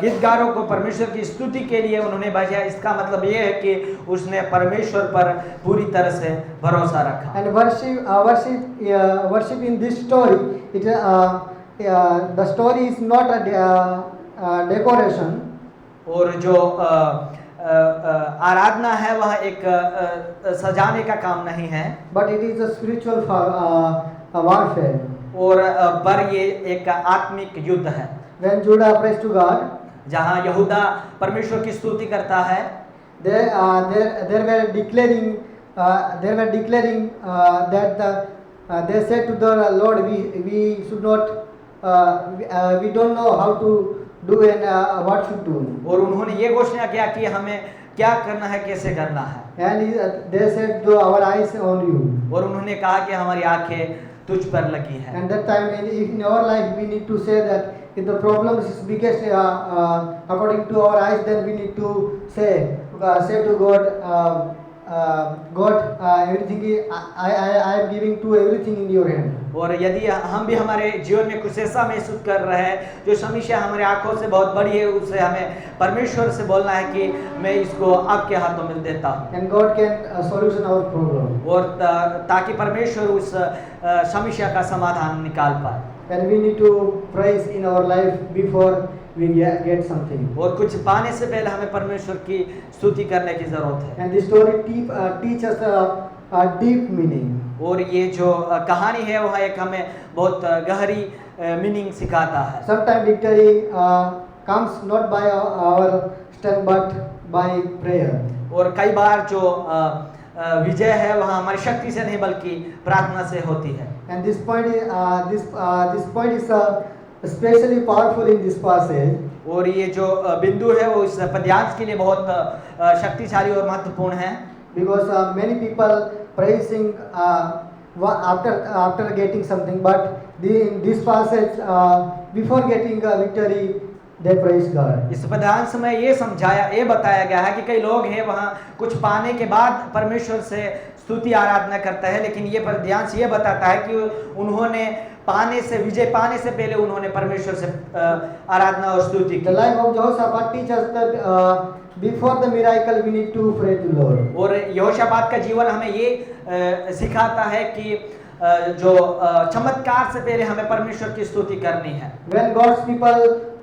गीतकारों को परमेश्वर की स्तुति के लिए उन्होंने भेजा। इसका मतलब ये है कि उसने परमेश्वर पर पूरी तरह से भरोसा रखा। And worship in this story, the story is not a decoration. और जो आराधना है वह एक सजाने का काम नहीं है, but it is a spiritual warfare. और पर ये एक आत्मिक युद्ध है। When Judah prays to God, जहाँ यहूदा परमेश्वर की स्तुति करता है, they were declaring that they said to the Lord, we should not, we don't know how to do and what should do. और उन्होंने ये घोषणा किया कि हमें क्या करना है, कैसे करना है। And they said, our eyes on you. और उन्होंने कहा कि हमारी आंखें तुझ पर लगी है। And that time in our life we need to say that if the problem is biggest according to our eyes, then we need to say to God, God, everything I am giving to everything in your hand. और यदि हम भी हमारे जीवन में कुछ ऐसा महसूस कर रहे हैं जो समस्या हमारे आंखों से बहुत बड़ी है, उससे हमें परमेश्वर से बोलना है कि मैं इसको आपके हाथों में देता हूँ। And God can solution our problem. और ताकि परमेश्वर उस समस्या का समाधान निकाल पाए। And we need to praise in our life before we get something. और कुछ पाने से पहले हमें परमेश्वर की स्तुति करने की जरूरत है। And this story teach us a deep meaning. और ये जो कहानी है वह एक हमें बहुत गहरी मीनिंग सिखाता है। Sometimes victory comes not by our strength but by prayer. और कई बार जो विजय है वह हमारी शक्ति से नहीं बल्कि प्रार्थना से होती है। And this point is especially powerful in this passage. और ये जो बिंदु है वो इस पद्यांश के लिए बहुत शक्तिशाली और महत्वपूर्ण है। Because many people praising after getting something, but in this passage before getting a victory they praise God. इस पद्यांश में ये बताया गया है कि कई लोग हैं वहाँ कुछ पाने के बाद परमेश्वर से स्तुति आराधना करता है, लेकिन ये पद्यांश ये बताता है कि उन्होंने विजय पाने से पहले उन्होंने परमेश्वर से आराधना और स्तुति की। The life of Jehoshaphat teaches us that before the miracle we need to pray to Lord. और यहोशापात का जीवन हमें ये सिखाता है कि जो चमत्कार से पहले हमें परमेश्वर की स्तुति करनी है। When God's people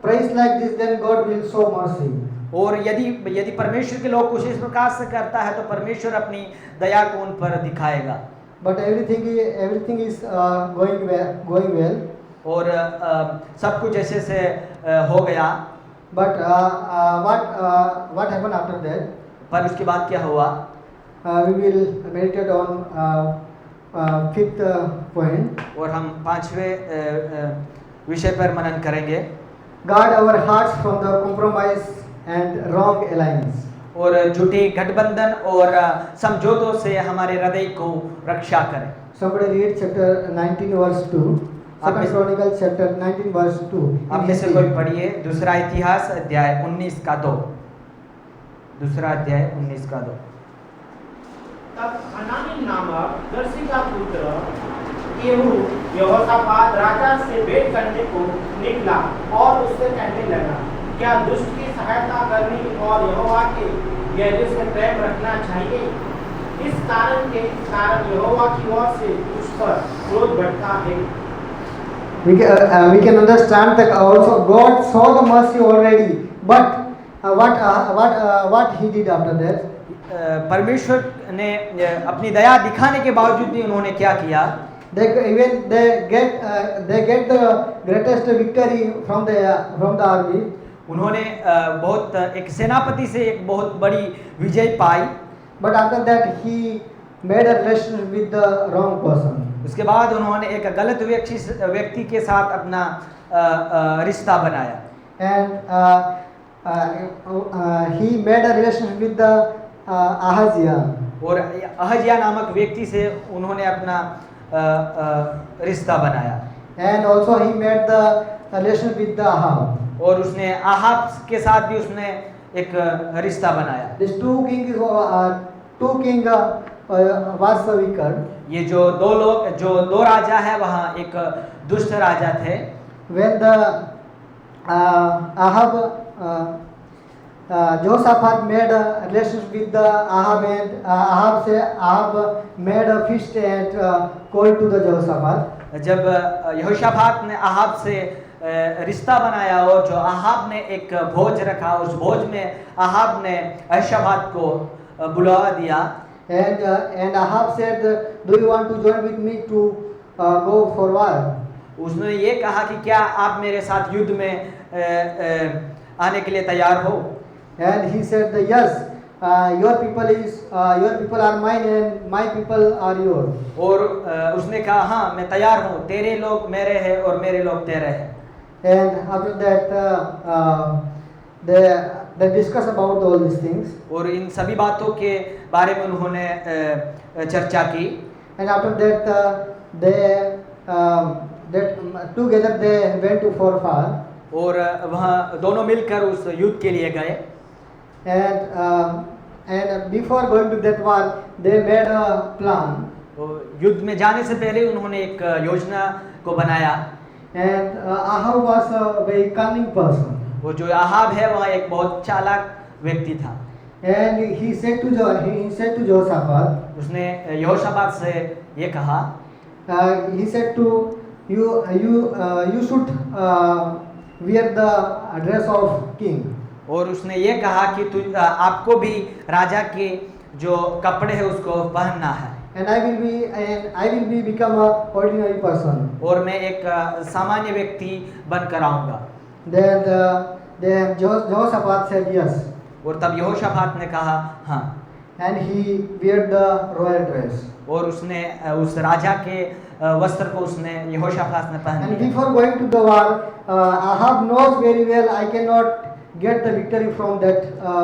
praise like this, then God will show mercy. और यदि परमेश्वर के लोग कुछ इस प्रकार से करता है तो परमेश्वर अपनी दया को उन पर दिखाएगा। But everything is going well. और सब कुछ ऐसे से हो गया। But what happened after that? पर उसके बाद क्या हुआ? We will meditate on fifth point. और हम 5वें विषय पर मनन करेंगे। Guard our hearts from the compromise and wrong alliance. और झूठे गठबंधन और समझौतों से हमारे हृदय को रक्षा करें। Somebody read chapter 19 verse 2. Second Chronicles chapter 19 verse 2. आप में से कोई पढ़िए दूसरा इतिहास अध्याय 19 का 2। दूसरा अध्याय 19 का 2। तब हनानी नामक दर्शी का पुत्र येहू यहोशापात राजा से भेंट करने को निकला और उससे कहने लगा, क्या दुष्ट की सहायता करनी और यहोवा के गैर से प्रेम रखना चाहिए? इस कारण के कारण यहोवा की ओर से उस पर क्रोध बढ़ता है। We can understand that also God saw the mercy already, but what He did after that? परमेश्वर ने अपनी दया दिखाने के बावजूद भी उन्होंने क्या किया? They get the greatest victory from the army. उन्होंने बहुत एक सेनापति से एक बहुत बड़ी विजय पाई। But after that he made a relationship with the wrong person. उसके बाद उन्होंने एक गलत व्यक्ति के साथ अपना रिश्ता बनाया। And he made a relationship with the Ahaziah. और अहज्या नामक व्यक्ति से उन्होंने अपना रिश्ता बनाया। And also he made the relationship with the Ahab. और उसने आहाब के साथ भी उसने एक रिश्ता बनाया। These two kings was the wicked. ये जो दो राजा है वहाँ एक दुष्ट राजा थे। When the Jehoshaphat made a relationship with the Ahab, and Ahab made a feast and called to the Jehoshaphat. जब यहोशापात ने आहाब से रिश्ता बनाया और जो आहाब ने एक भोज रखा, उस भोज में आहाब ने यहोशापात को बुला दिया। And Ahab said, "Do you want to join with me to go for war?" उसने ये कहा कि क्या आप मेरे साथ युद्ध में आने के लिए तैयार हो? And he said, "Yes, your people are mine and my people are yours." और उसने कहा हाँ मैं तैयार हूँ, तेरे लोग मेरे हैं और मेरे लोग तेरे हैं। And after that they discuss about all these things. और इन सभी बातों के बारे में उन्होंने चर्चा की। And after that together they went to for war. और वहाँ दोनों मिलकर उस युद्ध के लिए गए। And before going to that war, they made a plan. युद्ध में जाने से पहले उन्होंने एक योजना को बनाया। And Ahab was a very cunning person. वो जो आहाब है वह एक बहुत चालाक व्यक्ति था। And he said to Jehoshaphat, उसने यहोशापात से ये कहा, he said to you should wear the dress of king. और उसने ये कहा कि आपको भी राजा के जो कपड़े हैं उसको पहनना है। And I will be become a ordinary person. और मैं एक सामान्य व्यक्ति बनकर आऊंगा। Then Jehoshaphat said yes. और तब यहोशापात ने कहा हाँ। And he wear the royal dress. और उसने उस राजा के वस्त्र को उसने यहोशापात ने पहन And लिया। before going to the war, Ahab knows very well I cannot get the victory from that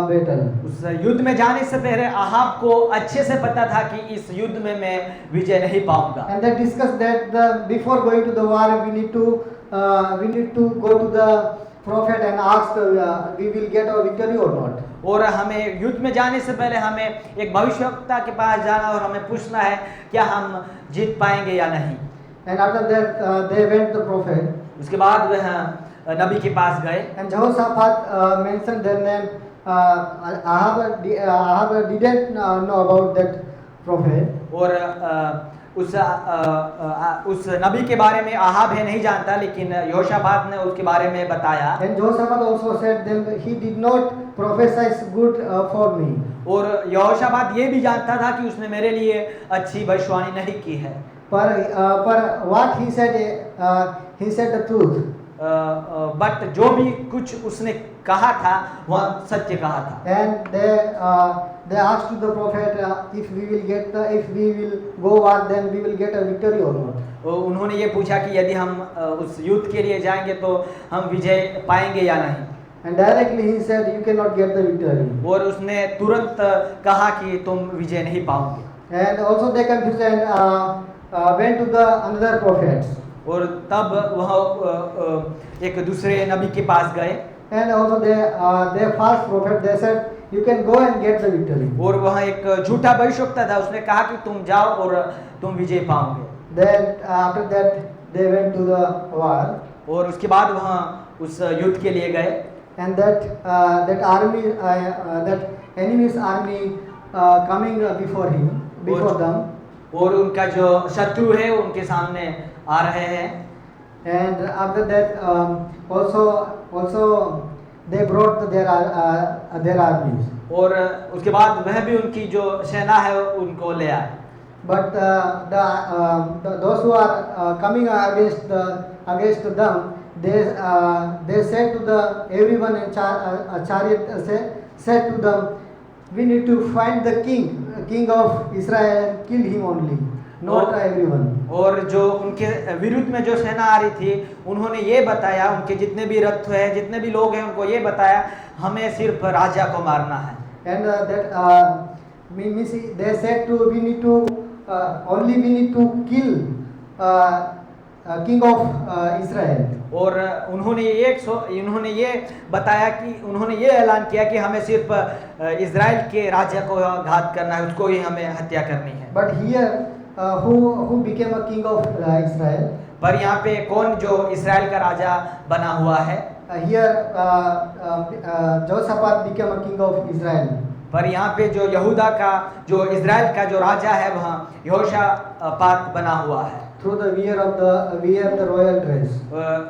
battle. उस युद्ध में जाने से पहले आहाब को अच्छे से पता था कि इस युद्ध में मैं विजय नहीं पाऊंगा। And they discussed that before going to the war, we need to go to the prophet and ask we will get a victory or not. और हमें युद्ध में जाने से पहले हमें एक भविष्यवक्ता के पास जाना और हमें पूछना है क्या हम जीत पाएंगे या नहीं। And after that they went to the prophet. उसके बाद वह नबी के पास गए। And Jehoshaphat mentioned their name. Ahab didn't know about that prophet. और उस नबी के बारे में आहाब है नहीं जानता, लेकिन यहोशापात ने उसके बारे में बताया। And Jehoshaphat also said that he did not prophesy good for me. और यहोशापात ये भी जानता था कि उसने मेरे लिए अच्छी भविष्यवाणी नहीं की है। But what he said the truth. But जो भी कुछ उसने कहा था वह सत्य कहा था। And they asked to the prophet, if we will go war, then we will get a victory or not. उन्होंने ये पूछा कि यदि हम उस युद्ध के लिए जाएंगे तो हम विजय पाएंगे या नहीं। And directly he said, you cannot get the victory. और उसने तुरंत कहा कि तुम विजय नहीं पाओगे। And also they confused and went to the another prophets. और तब वह एक दूसरे नबी के पास गए And also they false prophet, they said, you can go and get the victory. और वह एक झूठा भविष्यवक्ता था, उसने कहा कि तुम जाओ और तुम विजय पाओगे। Then after that they went to the war. और उसके बाद वह उस युद्ध के लिए गए And that army, that enemy's army coming before them. और उनका जो शत्रु है उनके सामने आ रहे हैं। And after that also they brought their armies. और उसके बाद वह भी उनकी जो सेना है उनको ले आए। But those who are coming against them, they said to the everyone in chariot said to them, we need to find the king of Israel and kill him only, not everyone. और जो उनके विरुद्ध में जो सेना आ रही थी उन्होंने ये बताया, उनके जितने भी रथ हैं जितने भी लोग हैं उनको ये बताया हमें सिर्फ राजा को मारना है। And they said to we need to kill king of Israel. और उन्होंने ये बताया कि उन्होंने ये ऐलान किया कि हमें सिर्फ इज़राइल के राजा को घात करना है, उसको ही हमें हत्या करनी है। But here who became a king of Israel? पर यहाँ पे कौन जो इज़राइल का राजा बना हुआ है? Here Jehoshaphat became a king of Israel. पर यहाँ पे जो यहूदा का जो इज़राइल का जो राजा है वहाँ यहोशापात बना हुआ है। Through the wear the royal dress.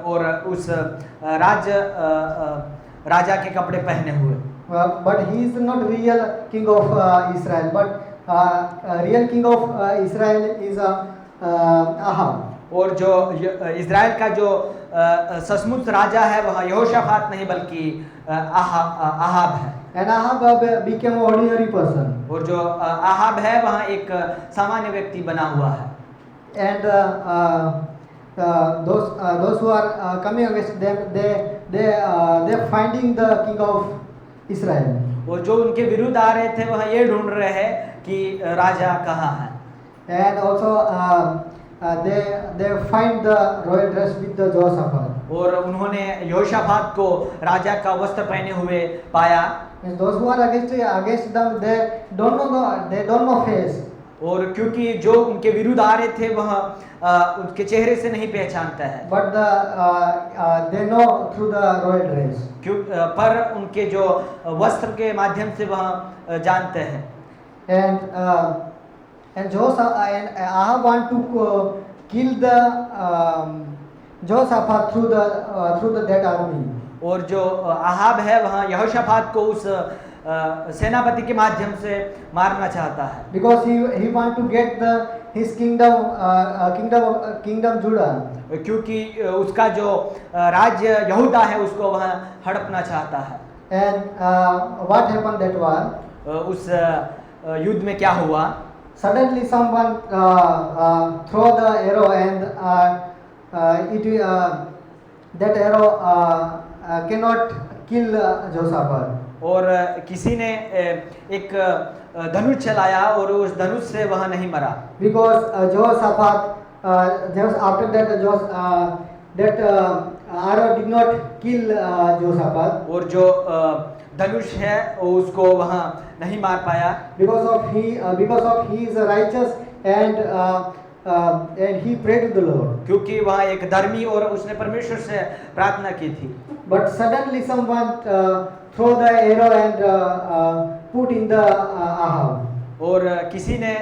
और उस राजा के कपड़े पहने हुए। But he is not real king of Israel. But real king of Israel is Ahab. और जो इज़राइल का जो सचमुच राजा है वह यहोशापात नहीं बल्कि आहाब है। And Ahab became an ordinary person. और जो आहाब है वहाँ एक सामान्य व्यक्ति बना हुआ है। And those who are coming against them, they finding the king of Israel. और जो उनके विरुद्ध आ रहे थे वह ये ढूंढ रहे हैं कि राजा कहाँ है। And also they find the royal dress with the Jehoshaphat. और उन्होंने यहोशापात को राजा का वस्त्र पहने हुए पाया। And those who are against them, they don't know face. और क्योंकि जो उनके विरुद्ध आ रहे थे वह उनके चेहरे से नहीं पहचानता है। But they know through the royal dress. पर उनके जो वस्त्र के माध्यम से वह जानते हैं। And Ahab want to kill the Jehoshaphat through that army. और जो आहाब है वहाँ यहोशापात को उस सेनापति के माध्यम से मारना चाहता है। Because he want to get his kingdom Judah. क्योंकि उसका जो राज्य यहूदा है उसको वहाँ हड़पना चाहता है। And what happened that war? उस युद्ध में क्या हुआ? Suddenly someone throw the arrow and that arrow cannot kill Jehoshaphat. और किसी ने एक धनुष चलाया और उस धनुष से वह नहीं मरा। Because Jehoshaphat, after that arrow did not kill Jehoshaphat. और जो धनुष है उसको वहाँ नहीं मार पाया। Because of he is righteous and he prayed to the Lord. क्योंकि वह एक धर्मी और उसने परमेश्वर से प्रार्थना की थी। But suddenly someone throw the arrow and put in the Ahab. और किसी ने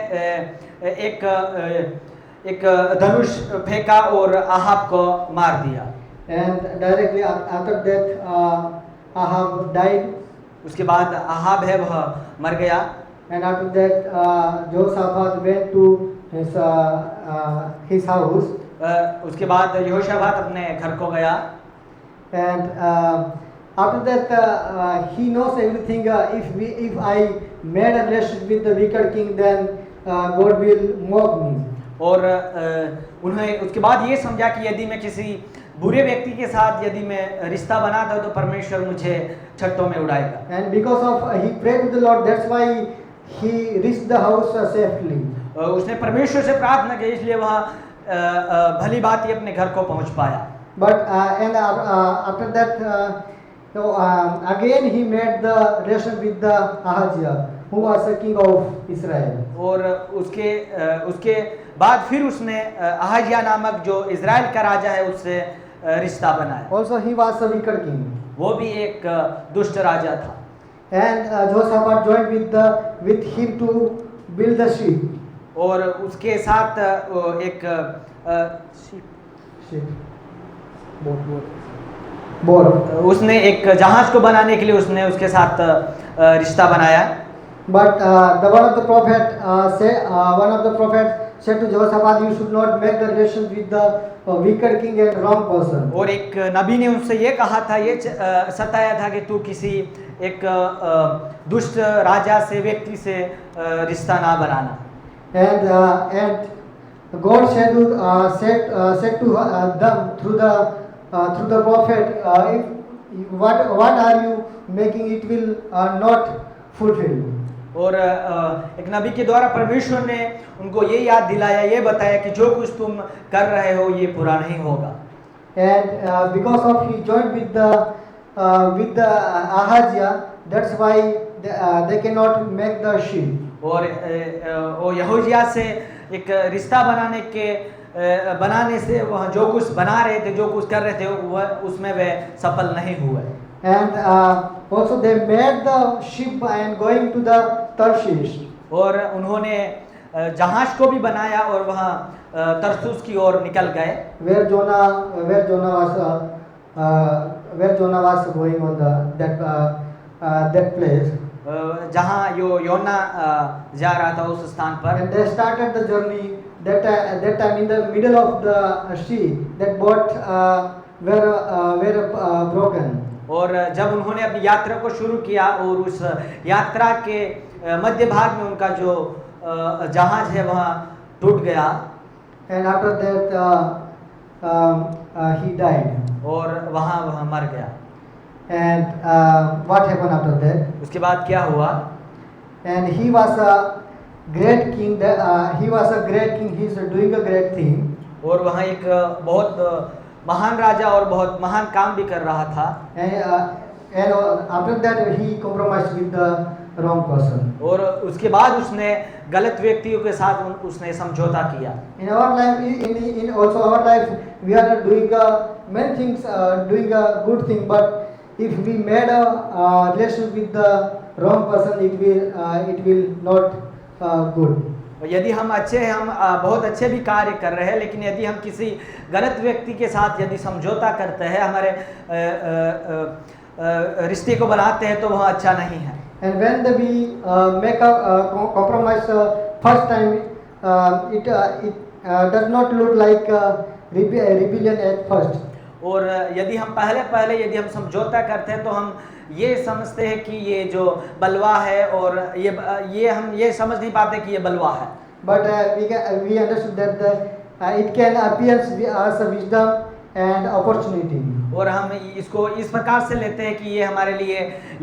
एक धनुष फेंका और आहाब को मार दिया। And directly after that Ahab died. उसके बाद आहाब है वह मर गया। And after that Jehoshaphat went to his house. उसके बाद यहोशापात अपने घर को गया। And after that, he knows everything. If I made a relationship with the wicked king, then God will mock me. और उन्हें उसके बाद ये समझा कि यदि मैं किसी बुरे व्यक्ति के साथ यदि मैं रिश्ता बनाता हूं तो परमेश्वर मुझे छट्टों में उड़ाएगा। And because of he prayed to the Lord, that's why he reached the house safely. उसने परमेश्वर से प्रार्थना की, इसलिए वहाँ भली बात ही अपने घर को पहुंच पाया। But after that, again he made the relation with the Ahaziah, who was the king of Israel. और उसके बाद फिर उसने अहाजिया नामक जो इज़राइल का राजा है उससे रिश्ता बनाया। Also he was a wicked king. वो भी एक दुष्ट राजा था। And Jehoshaphat joined with him to build the ship. और उसके साथ एक Boat. उसने एक जहाज को बनाने के लिए उसने उसके साथ रिश्ता बनाया। But one of the prophets said to Jehoshaphat, you should not make the relation with the wicked king and wrong person. और एक नबी ने उससे ये कहा था, ये सताया था कि तू किसी एक दुष्ट राजा से व्यक्ति से रिश्ता ना बनाना। And God said to them through the prophet, what are you making? It will not fulfill. और एक नबी के द्वारा परमेश्वर ने उनको ये याद दिलाया, ये बताया कि जो कुछ तुम कर रहे हो ये पूरा नहीं होगा। And because of he joined with the Ahaziah, that's why they cannot make the ship. और यहोशिया से एक रिश्ता बनाने से वह जो कुछ बना रहे थे, जो कुछ कर रहे थे, वह उसमें वे सफल नहीं हुए। And also they made the ship and going to the Tarshish. और उन्होंने जहाज को भी बनाया और वहाँ तरसुस की ओर निकल गए। Where Jonah was going on that place. जहाँ योना जा रहा था उस स्थान पर। And they started the journey. That time in the middle of the sea, that boat were broken. और जब उन्होंने अपनी यात्रा को शुरू किया और उस यात्रा के मध्य भाग में उनका जो जहाज है वहाँ टूट गया। And after that he died. और वहाँ मर गया। And what happened after that? उसके बाद क्या हुआ? And he was a great king. He was a great king. He is doing a great thing. और वहाँ एक बहुत महान राजा और बहुत महान काम भी कर रहा था। And after that he compromised with the wrong person. और उसके बाद उसने गलत व्यक्तियों के साथ उसने समझौता किया। In our life, in also our life, we are doing many things, doing a good thing. But if we made a relation with the wrong person, it will not good. यदि हम अच्छे हैं, हम बहुत अच्छे भी कार्य कर रहे हैं, लेकिन यदि हम किसी गलत व्यक्ति के साथ यदि समझौता करते हैं, हमारे रिश्ते को बनाते हैं, तो वह अच्छा नहीं है। And when we make a compromise first time, it does not look like rebellion at first. और यदि हम पहले यदि हम समझौता करते हैं तो हम ये समझते हैं कि ये जो बलवा है, और ये हम ये समझ नहीं पाते कि ये बलवा है। But we understood that it can appear as a wisdom and opportunity. और हम इसको इस प्रकार से लेते हैं कि ये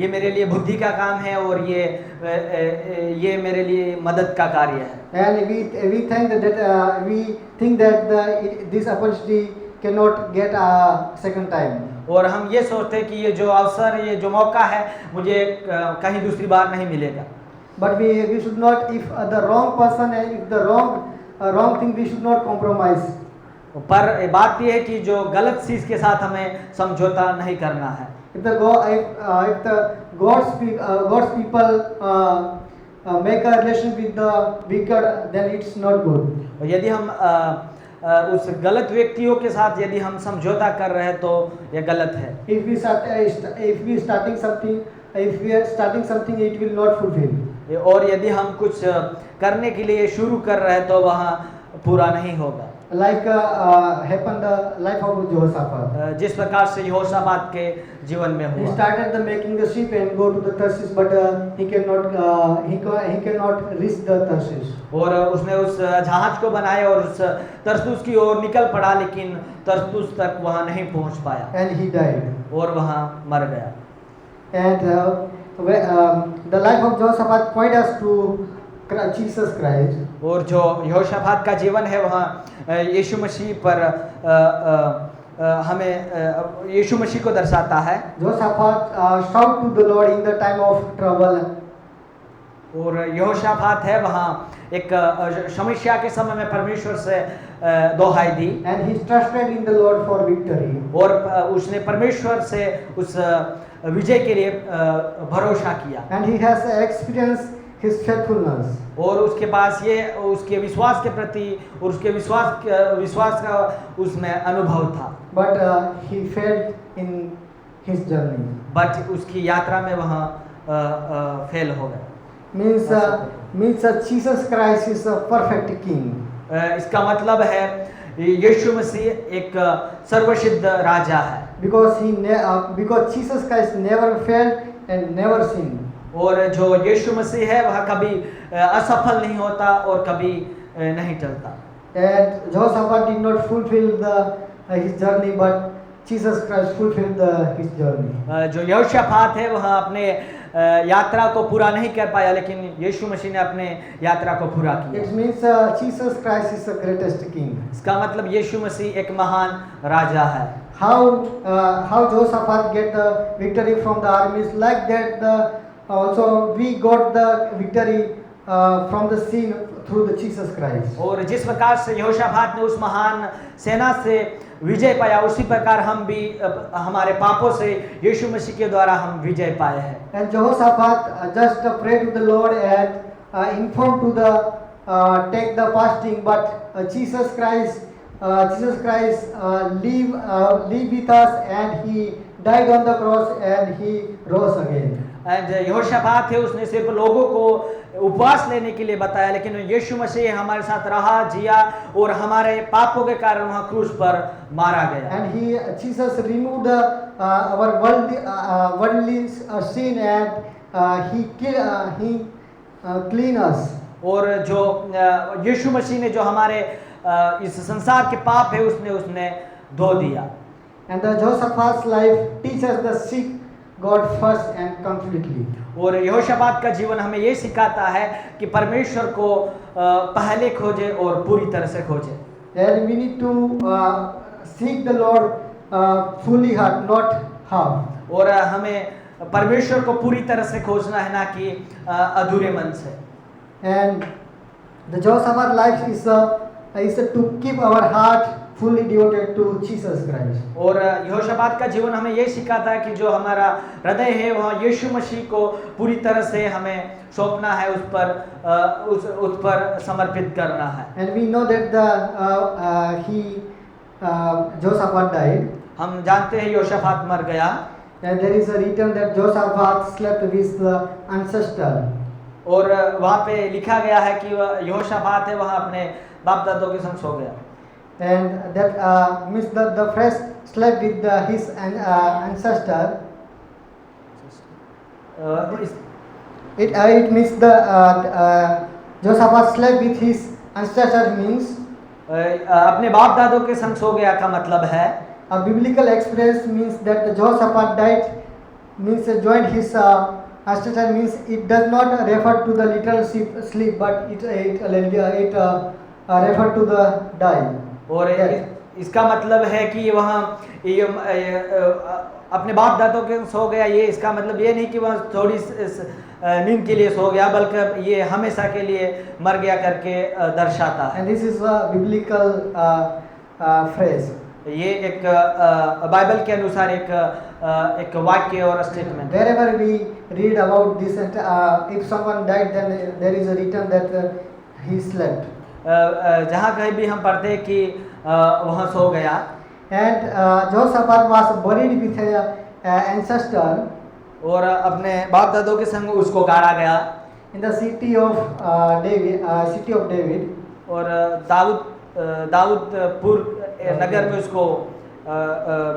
मेरे लिए बुद्धि का काम है और ये मेरे लिए मदद का कार्य है। And we think that this opportunity cannot get a second time. और हम ये सोचते हैं कि ये जो अवसर, ये जो मौका है, मुझे कहीं दूसरी बार नहीं मिलेगा। But we should not, if the wrong person and if the wrong thing, we should not compromise. पर बात यह है कि जो गलत चीज के साथ हमें समझौता नहीं करना है। If God's people make a relation with the wicked, then it's not good. और यदि हम उस गलत व्यक्तियों के साथ यदि हम समझौता कर रहे हैं तो यह गलत है। If we are starting something, it will not fulfill. और यदि हम कुछ करने के लिए शुरू कर रहे हैं तो वहाँ पूरा नहीं होगा। like happened the life of Jehoshaphat. जिस प्रकार से यहोशापात के जीवन में He हुआ। started the making the ship and go to the Tarshish, but he cannot reach the Tarshish. और उसने उस जहाज को बनाया और उस तरसुस की ओर निकल पड़ा, लेकिन तरसुस तक वहां नहीं पहुंच पाया And he died. और वहां मर गया। And the life of Jehoshaphat point us to Jesus Christ. और जो यहोशापात का जीवन है वहाँ यीशु मसीह पर हमें यीशु मसीह को दर्शाता है। Jehoshaphat shout to the Lord in the time of trouble. और यहोशापात है वहाँ एक समस्या के समय में परमेश्वर से दोहाई दी And he trusted in the Lord for victory. और उसने परमेश्वर से उस विजय के लिए भरोसा किया And he has experienced his faithfulness. और उसके पास ये उसके विश्वास के प्रति और उसके विश्वास का उसमें अनुभव था। But he failed in his journey. But उसकी यात्रा में वहाँ फेल हो गया। Means Jesus Christ is a perfect king. इसका मतलब है यीशु मसीह एक सर्वसिद्ध राजा है because Jesus Christ never failed and never sinned. और जो यीशु मसीह है वह कभी असफल नहीं होता और कभी नहीं चलता। And Jehoshaphat did not fulfill his journey, but Jesus Christ fulfilled his journey. जो यहोशापात है वह अपने यात्रा को पूरा नहीं कर पाया, लेकिन यीशु मसीह ने अपने यात्रा को पूरा किया। It means Jesus Christ is the greatest king. इसका मतलब यीशु मसीह एक महान राजा है। How Jehoshaphat get the victory from the armies, like that also we got the victory from the sin through the Jesus Christ. और जिस प्रकार से यहोशापात ने उस महान सेना से विजय पाया, उसी प्रकार हम भी हमारे पापों से यीशु मसीह के द्वारा हम विजय पाए हैं। And Jehoshaphat just prayed to the Lord and informed to the take the fasting, but Jesus Christ live with us, and he died on the cross and he rose again. यहोशापात है उसने सिर्फ लोगों को उपवास लेने के लिए बताया, लेकिन यीशु मसीह हमारे साथ रहा, जिया और हमारे पापों के कारण वहाँ क्रूस पर मारा गया। And Jesus removed our worldly sin, and he clean us. और जो यीशु मसीह ने जो हमारे इस संसार के पाप है उसने धो दिया। And the Jehoshaphat's life teaches the seek God first and completely. और यहोशापात का जीवन हमें ये सिखाता है कि परमेश्वर को पहले खोजे और पूरी तरह से खोजे। And we need to seek the Lord fully heart, not half. और हमें परमेश्वर को पूरी तरह से खोजना है, ना कि अधूरे मन से। And the Jehoshaphat life is to keep our heart fully devoted to Jesus Christ. और यहोशापात का जीवन हमें ये सिखाता है कि जो हमारा हृदय है वह यीशु मसीह को पूरी तरह से हमें सौंपना है, उस पर समर्पित करना है। And we know that Jehoshaphat died. हम जानते हैं यहोशापात मर गया। And there is a written that Jehoshaphat slept with the ancestor. और वहाँ पे लिखा गया है कि यहोशापात है वहाँ अपने बाप दादों के संग सो गया। And that means that the first slept with his ancestor. It means the Jehoshaphat slept with his ancestor means अपने बाप दादों के संग सो गया का मतलब है a biblical experience means that the Jehoshaphat died means joined his ancestor means it does not refer to the literal sleep, but it refer to the die. और इसका मतलब है कि वहाँ अपने बाप दादों के सो गया, ये इसका मतलब ये नहीं कि वह थोड़ी नींद के लिए सो गया, बल्कि ये हमेशा के लिए मर गया करके दर्शाता है। And this is a biblical phrase. ये एक बाइबल के अनुसार एक वाक्य और statement. Wherever we read about this, if someone died, then there is a written that he slept. जहाँ कहीं भी हम पढ़ते हैं कि वहाँ सो गया। And Jehoshaphat was buried with his ancestor. और अपने बाप दादों के संग उसको गाड़ा गया In the city of David. और दाऊद दाऊदपुर नगर में उसको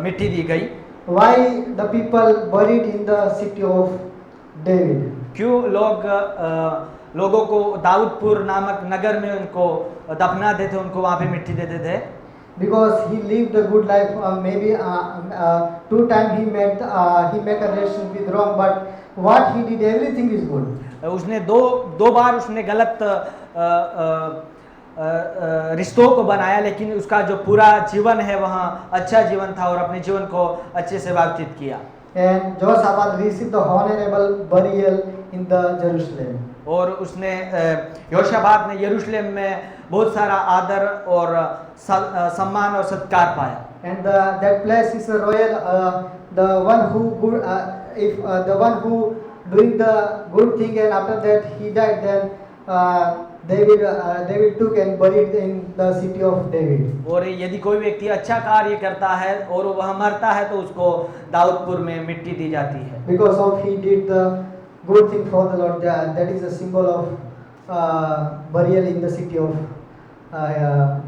मिट्टी दी गई। Why the people buried in the city of David? क्यों लोगों को दाऊदपुर नामक नगर में उनको दफनाते थे, उनको वहाँ पे मिट्टी देते थे? Because he lived a good life. Maybe 2 times he met a relation with wrong, but what he did, everything is good. उसने दो बार उसने गलत रिश्तों को बनाया, लेकिन उसका जो पूरा जीवन है वहाँ अच्छा जीवन था और अपने जीवन को अच्छे से व्यतीत किया। And Jehoshaphat received the honorable burial in the Jerusalem. और उसने यहोशापात ने यरूशलेम में बहुत सारा आदर और सम्मान और सत्कार पाया। And that place is a royal. The one who good, if the one who doing the good thing and after that he died, then David took and buried in the city of David. और यदि कोई व्यक्ति अच्छा कार्य करता है और वह मरता है तो उसको दाऊदपुर में मिट्टी दी जाती है। Because of he did the good thing for the Lord. That is a symbol of burial in the city of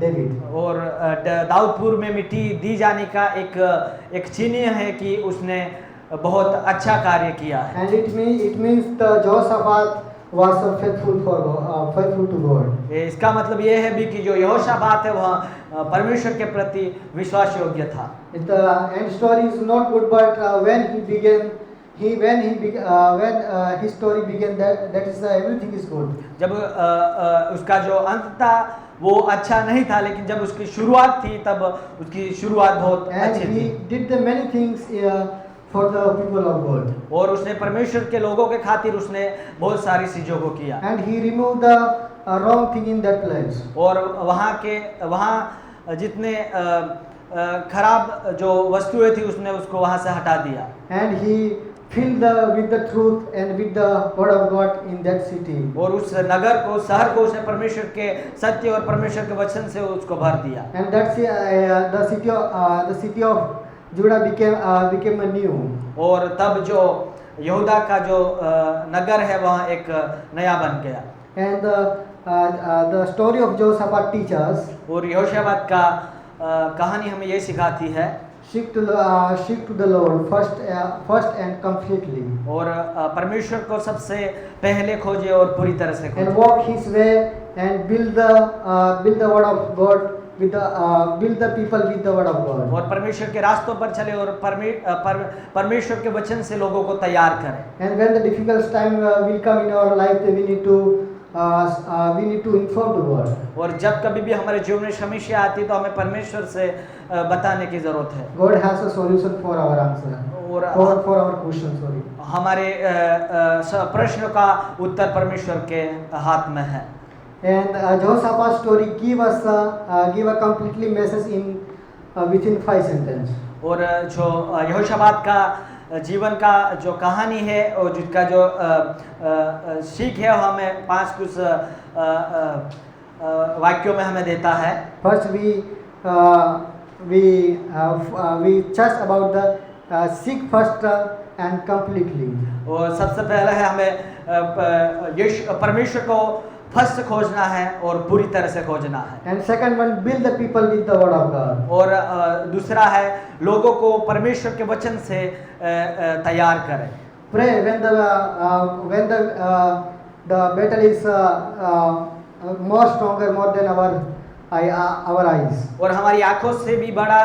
David. और दाऊदपुर में मिट्टी दी जाने का एक चिन्ह है कि उसने बहुत अच्छा कार्य किया है। And it means the Jehoshaphat was faithful to God. इसका मतलब ये है भी कि जो यहोशापात है वह परमेश्वर के प्रति विश्वास योग्य था। The end story is not good, but when his story began, that is everything is good. जब उसका जो अंत था वो अच्छा नहीं था, लेकिन जब उसकी शुरुआत थी तब उसकी शुरुआत बहुत And अच्छी he थी। did the many things for the people of God. और उसने परमेश्वर के लोगों के खातिर उसने बहुत सारी चीजों को किया। And he removed the wrong thing in that place. और वहाँ जितने खराब जो वस्तुएं थी उसने उसको वहाँ से हटा दिया। And he filled with the truth and with the word of God in that city. और उस नगर को, शहर को उसने परमेश्वर के सत्य और परमेश्वर के वचन से उसको भर दिया। And that's the city of Judah became a new. और तब जो यहूदा का जो नगर है वहाँ एक नया बन गया। And the story of Jehoshaphat teaches और यहोशापात का कहानी हमें ये सिखाती है, seek to the Lord first and completely, और परमेश्वर को सबसे पहले खोजे और पूरी तरह से and खोजे, walk His way and build the word of God with build the people with the word of God. और परमेश्वर के रास्तों पर चले और परमेश्वर के वचन से लोगों को तैयार करें। And when the difficult time will come in our life, we need to inform the God. और जब कभी भी हमारे जीवन में समस्या आती है तो हमें परमेश्वर से बताने की जरूरत है। God has a solution for our answer, और for our question. Sorry. हमारे प्रश्न का उत्तर परमेश्वर के हाथ में है। And Jehoshaphat's story give a completely message in within 5 sentences. और जो यहोशापात का जीवन का जो कहानी है और जिसका जो सीख है वो हमें 5 कुछ वाक्यों में हमें देता है। First, we church about the seek first and completely. और सबसे पहले है हमें परमेश्वर को फर्स्ट खोजना है और पूरी तरह से खोजना है। And second one, build the people with the word of God. और दूसरा है लोगों को परमेश्वर के वचन से तैयार करें। Pray when the battle is more stronger, more than our eyes. और हमारी आंखों से भी बड़ा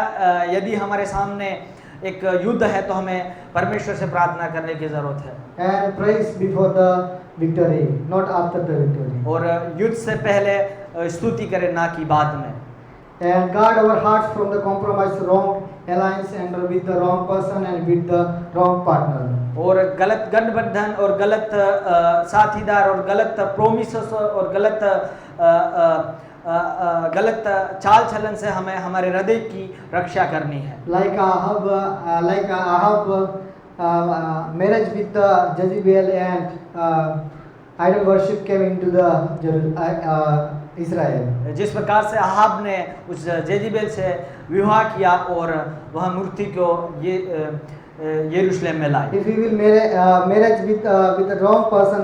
यदि हमारे सामने एक युद्ध है तो हमें परमेश्वर से प्रार्थना करने की जरूरत है। And praise before the victory, not after the victory. और युद्ध से पहले स्तुति करें, ना कि बाद में। And guard our hearts from the compromise, wrong alliance, and with the wrong person and with the wrong partner. और गलत गठबंधन और गलत साथीदार और गलत प्रोमिसेस और गलत चाल चलन से हमें हमारे हृदय की रक्षा करनी है। Like Ahab marriage with Jezebel and idol worship came into the Israel. जिस प्रकार से अहाब ने उस जेजिबेल से विवाह किया और वह मूर्ति को यरूशलेम में लाई। If we will marriage with the wrong person,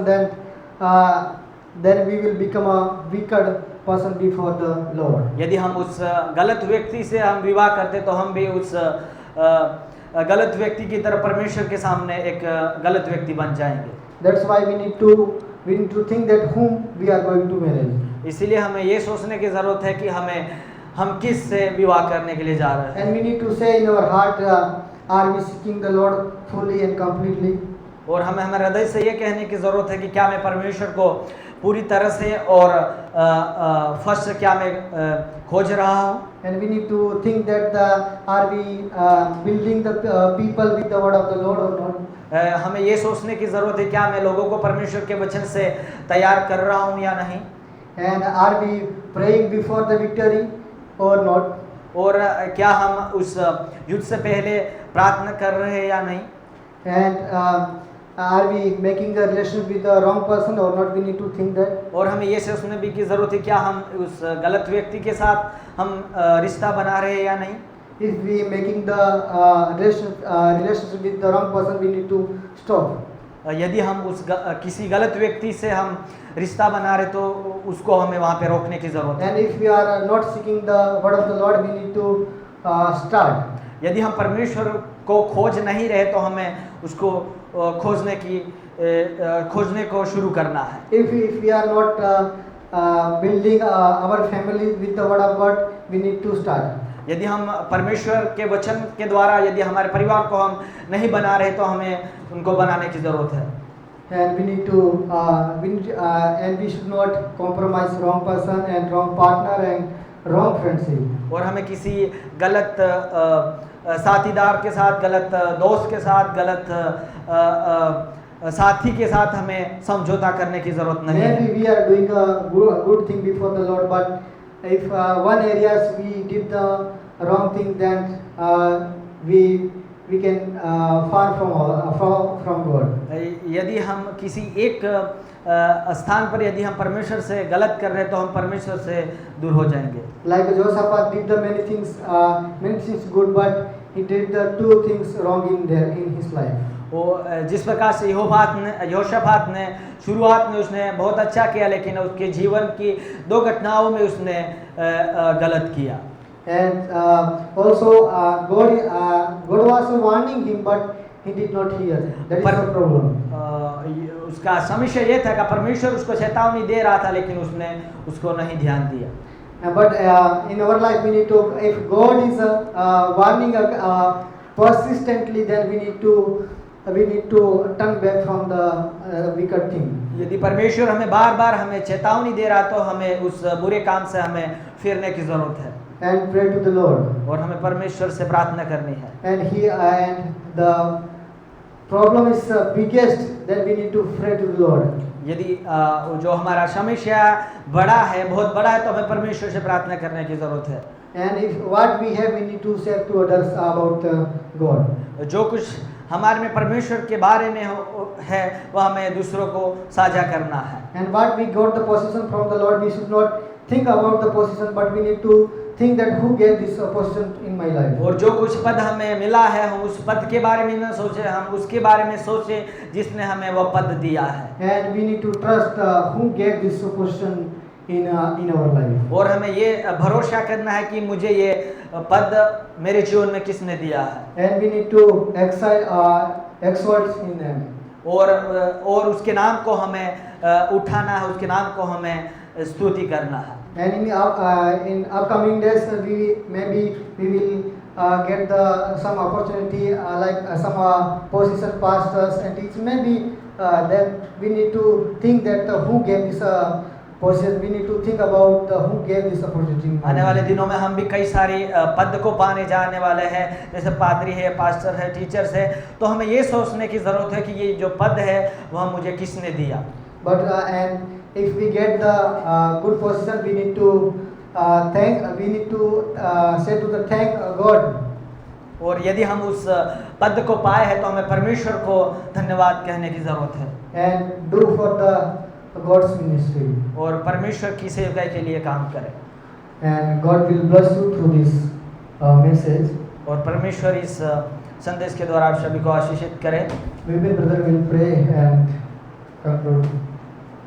then we will become a wicked person before the Lord. यदि हम उस गलत व्यक्ति से हम विवाह करते तो हम भी उस गलत व्यक्ति की तरह परमेश्वर के सामने एक गलत व्यक्ति बन जाएंगे। That's why we need to think that whom we are going to marry. इसीलिए हमें ये सोचने की ज़रूरत है कि हम किस से विवाह करने के लिए जा रहे हैं। And we need to say in our heart, are we seeking the Lord fully and completely? और हमें हमारे हृदय से ये कहने की ज़रूरत है कि क्या मैं परमेश्वर को पूरी तरह से और फर्स्ट क्या मैं खोज रहा हूँ। And we need to think that are we building the people with the word of the Lord or not? हमें ये सोचने की ज़रूरत है क्या मैं लोगों को परमेश्वर के वचन से तैयार कर रहा हूँ या नहीं। And are we praying before the victory or not? और क्या हम उस युद्ध से पहले प्रार्थना कर रहे हैं या नहीं। And are we making a relationship with the wrong person or not? We need to think that. और हमें ये सोचने भी की ज़रूरत है क्या हम उस गलत व्यक्ति के साथ हम रिश्ता बना रहे हैं या नहीं। If we making the relationship with the wrong person, we need to stop. यदि हम उस किसी गलत व्यक्ति से हम रिश्ता बना रहे तो उसको हमें वहाँ पे रोकने की ज़रूरत है। And if we are not seeking the word of the Lord, we need to start. यदि हम परमेश्वर को खोज नहीं रहे तो हमें उसको खोजने को शुरू करना है। If we are not building our family with the word of God, we need to start. यदि हम परमेश्वर के वचन के द्वारा यदि हमारे परिवार को हम नहीं बना रहे तो हमें उनको बनाने की ज़रूरत है। And we need to and we should not compromise wrong person and wrong partner and wrong friendship. और हमें किसी गलत साथीदार के साथ, गलत दोस्त के साथ, गलत साथी के साथ हमें समझौता करने की ज़रूरत नहीं है। Maybe we are doing a good thing before the Lord, but if one areas we did the wrong thing, then we can far from God. यदि हम किसी एक स्थान पर यदि हम परमेश्वर से गलत कर रहे हैं तो हम परमेश्वर से दूर हो जाएंगे। Like Jehoshaphat did the many things good, but he did the two things wrong in his life. वो जिस प्रकार से यहोशापात ने शुरुआत में उसने बहुत अच्छा किया, लेकिन उसके जीवन की दो घटनाओं में उसने गलत किया। And also God was warning him, but he did not hear. That is the problem. उसका समस्या ये था कि परमेश्वर उसको चेतावनी दे रहा था लेकिन उसने उसको नहीं ध्यान दिया। But in our life we need to, if God is warning persistently, then we need to turn back from the wicked thing. यदि परमेश्वर हमें बार बार हमें चेतावनी दे रहा तो हमें उस बुरे काम से हमें फिरने की जरूरत है। And pray to the Lord. और हमें परमेश्वर से प्रार्थना करनी है। And the problem is biggest, then we need to pray to the Lord. यदि जो हमारा समस्या बड़ा है, बहुत बड़ा है, तो हमें परमेश्वर से प्रार्थना करने की जरूरत है। And if what we have, we need to share to others about God. जो कुछ हमारे में परमेश्वर के बारे में है वह हमें दूसरों को साझा करना है। And what we got the position from the Lord, we should not think about the position, but we need to think that who gave this position in my life. और जो कुछ पद हमें मिला है हम उस पद के बारे में न सोचे, हम उसके बारे में सोचे जिसने हमें वह पद दिया है। And we need to trust who gave this position in our life. और हमें ये भरोसा करना है कि मुझे ये पद मेरे जीवन में किसने दिया है। And we need to exalt in them. और उसके नाम को हमें उठाना है, उसके नाम को हमें स्तुति करना है। And in upcoming days, we will get some opportunity like some position pastors and teachers. Maybe then we need to think that who gave this position. We need to think about who gave this opportunity. आने वाले दिनों में हम भी कई सारे पद को पाने जाने वाले हैं, जैसे पादरी है, पास्टर है, टीचर्स है, तो हमें ये सोचने की जरूरत है कि ये जो पद है वह मुझे किसने दिया। But and if we get the good position, we need to say to the thank God. और यदि हम उस पद को पाए हैं तो हमें परमेश्वर को धन्यवाद कहने की जरूरत है। And do for the God's ministry. और परमेश्वर की सेवा के लिए काम करें। And God will bless you through this message. और परमेश्वर इस संदेश के द्वारा आप सभी को आशीषित करें। Maybe brother will pray and conclude.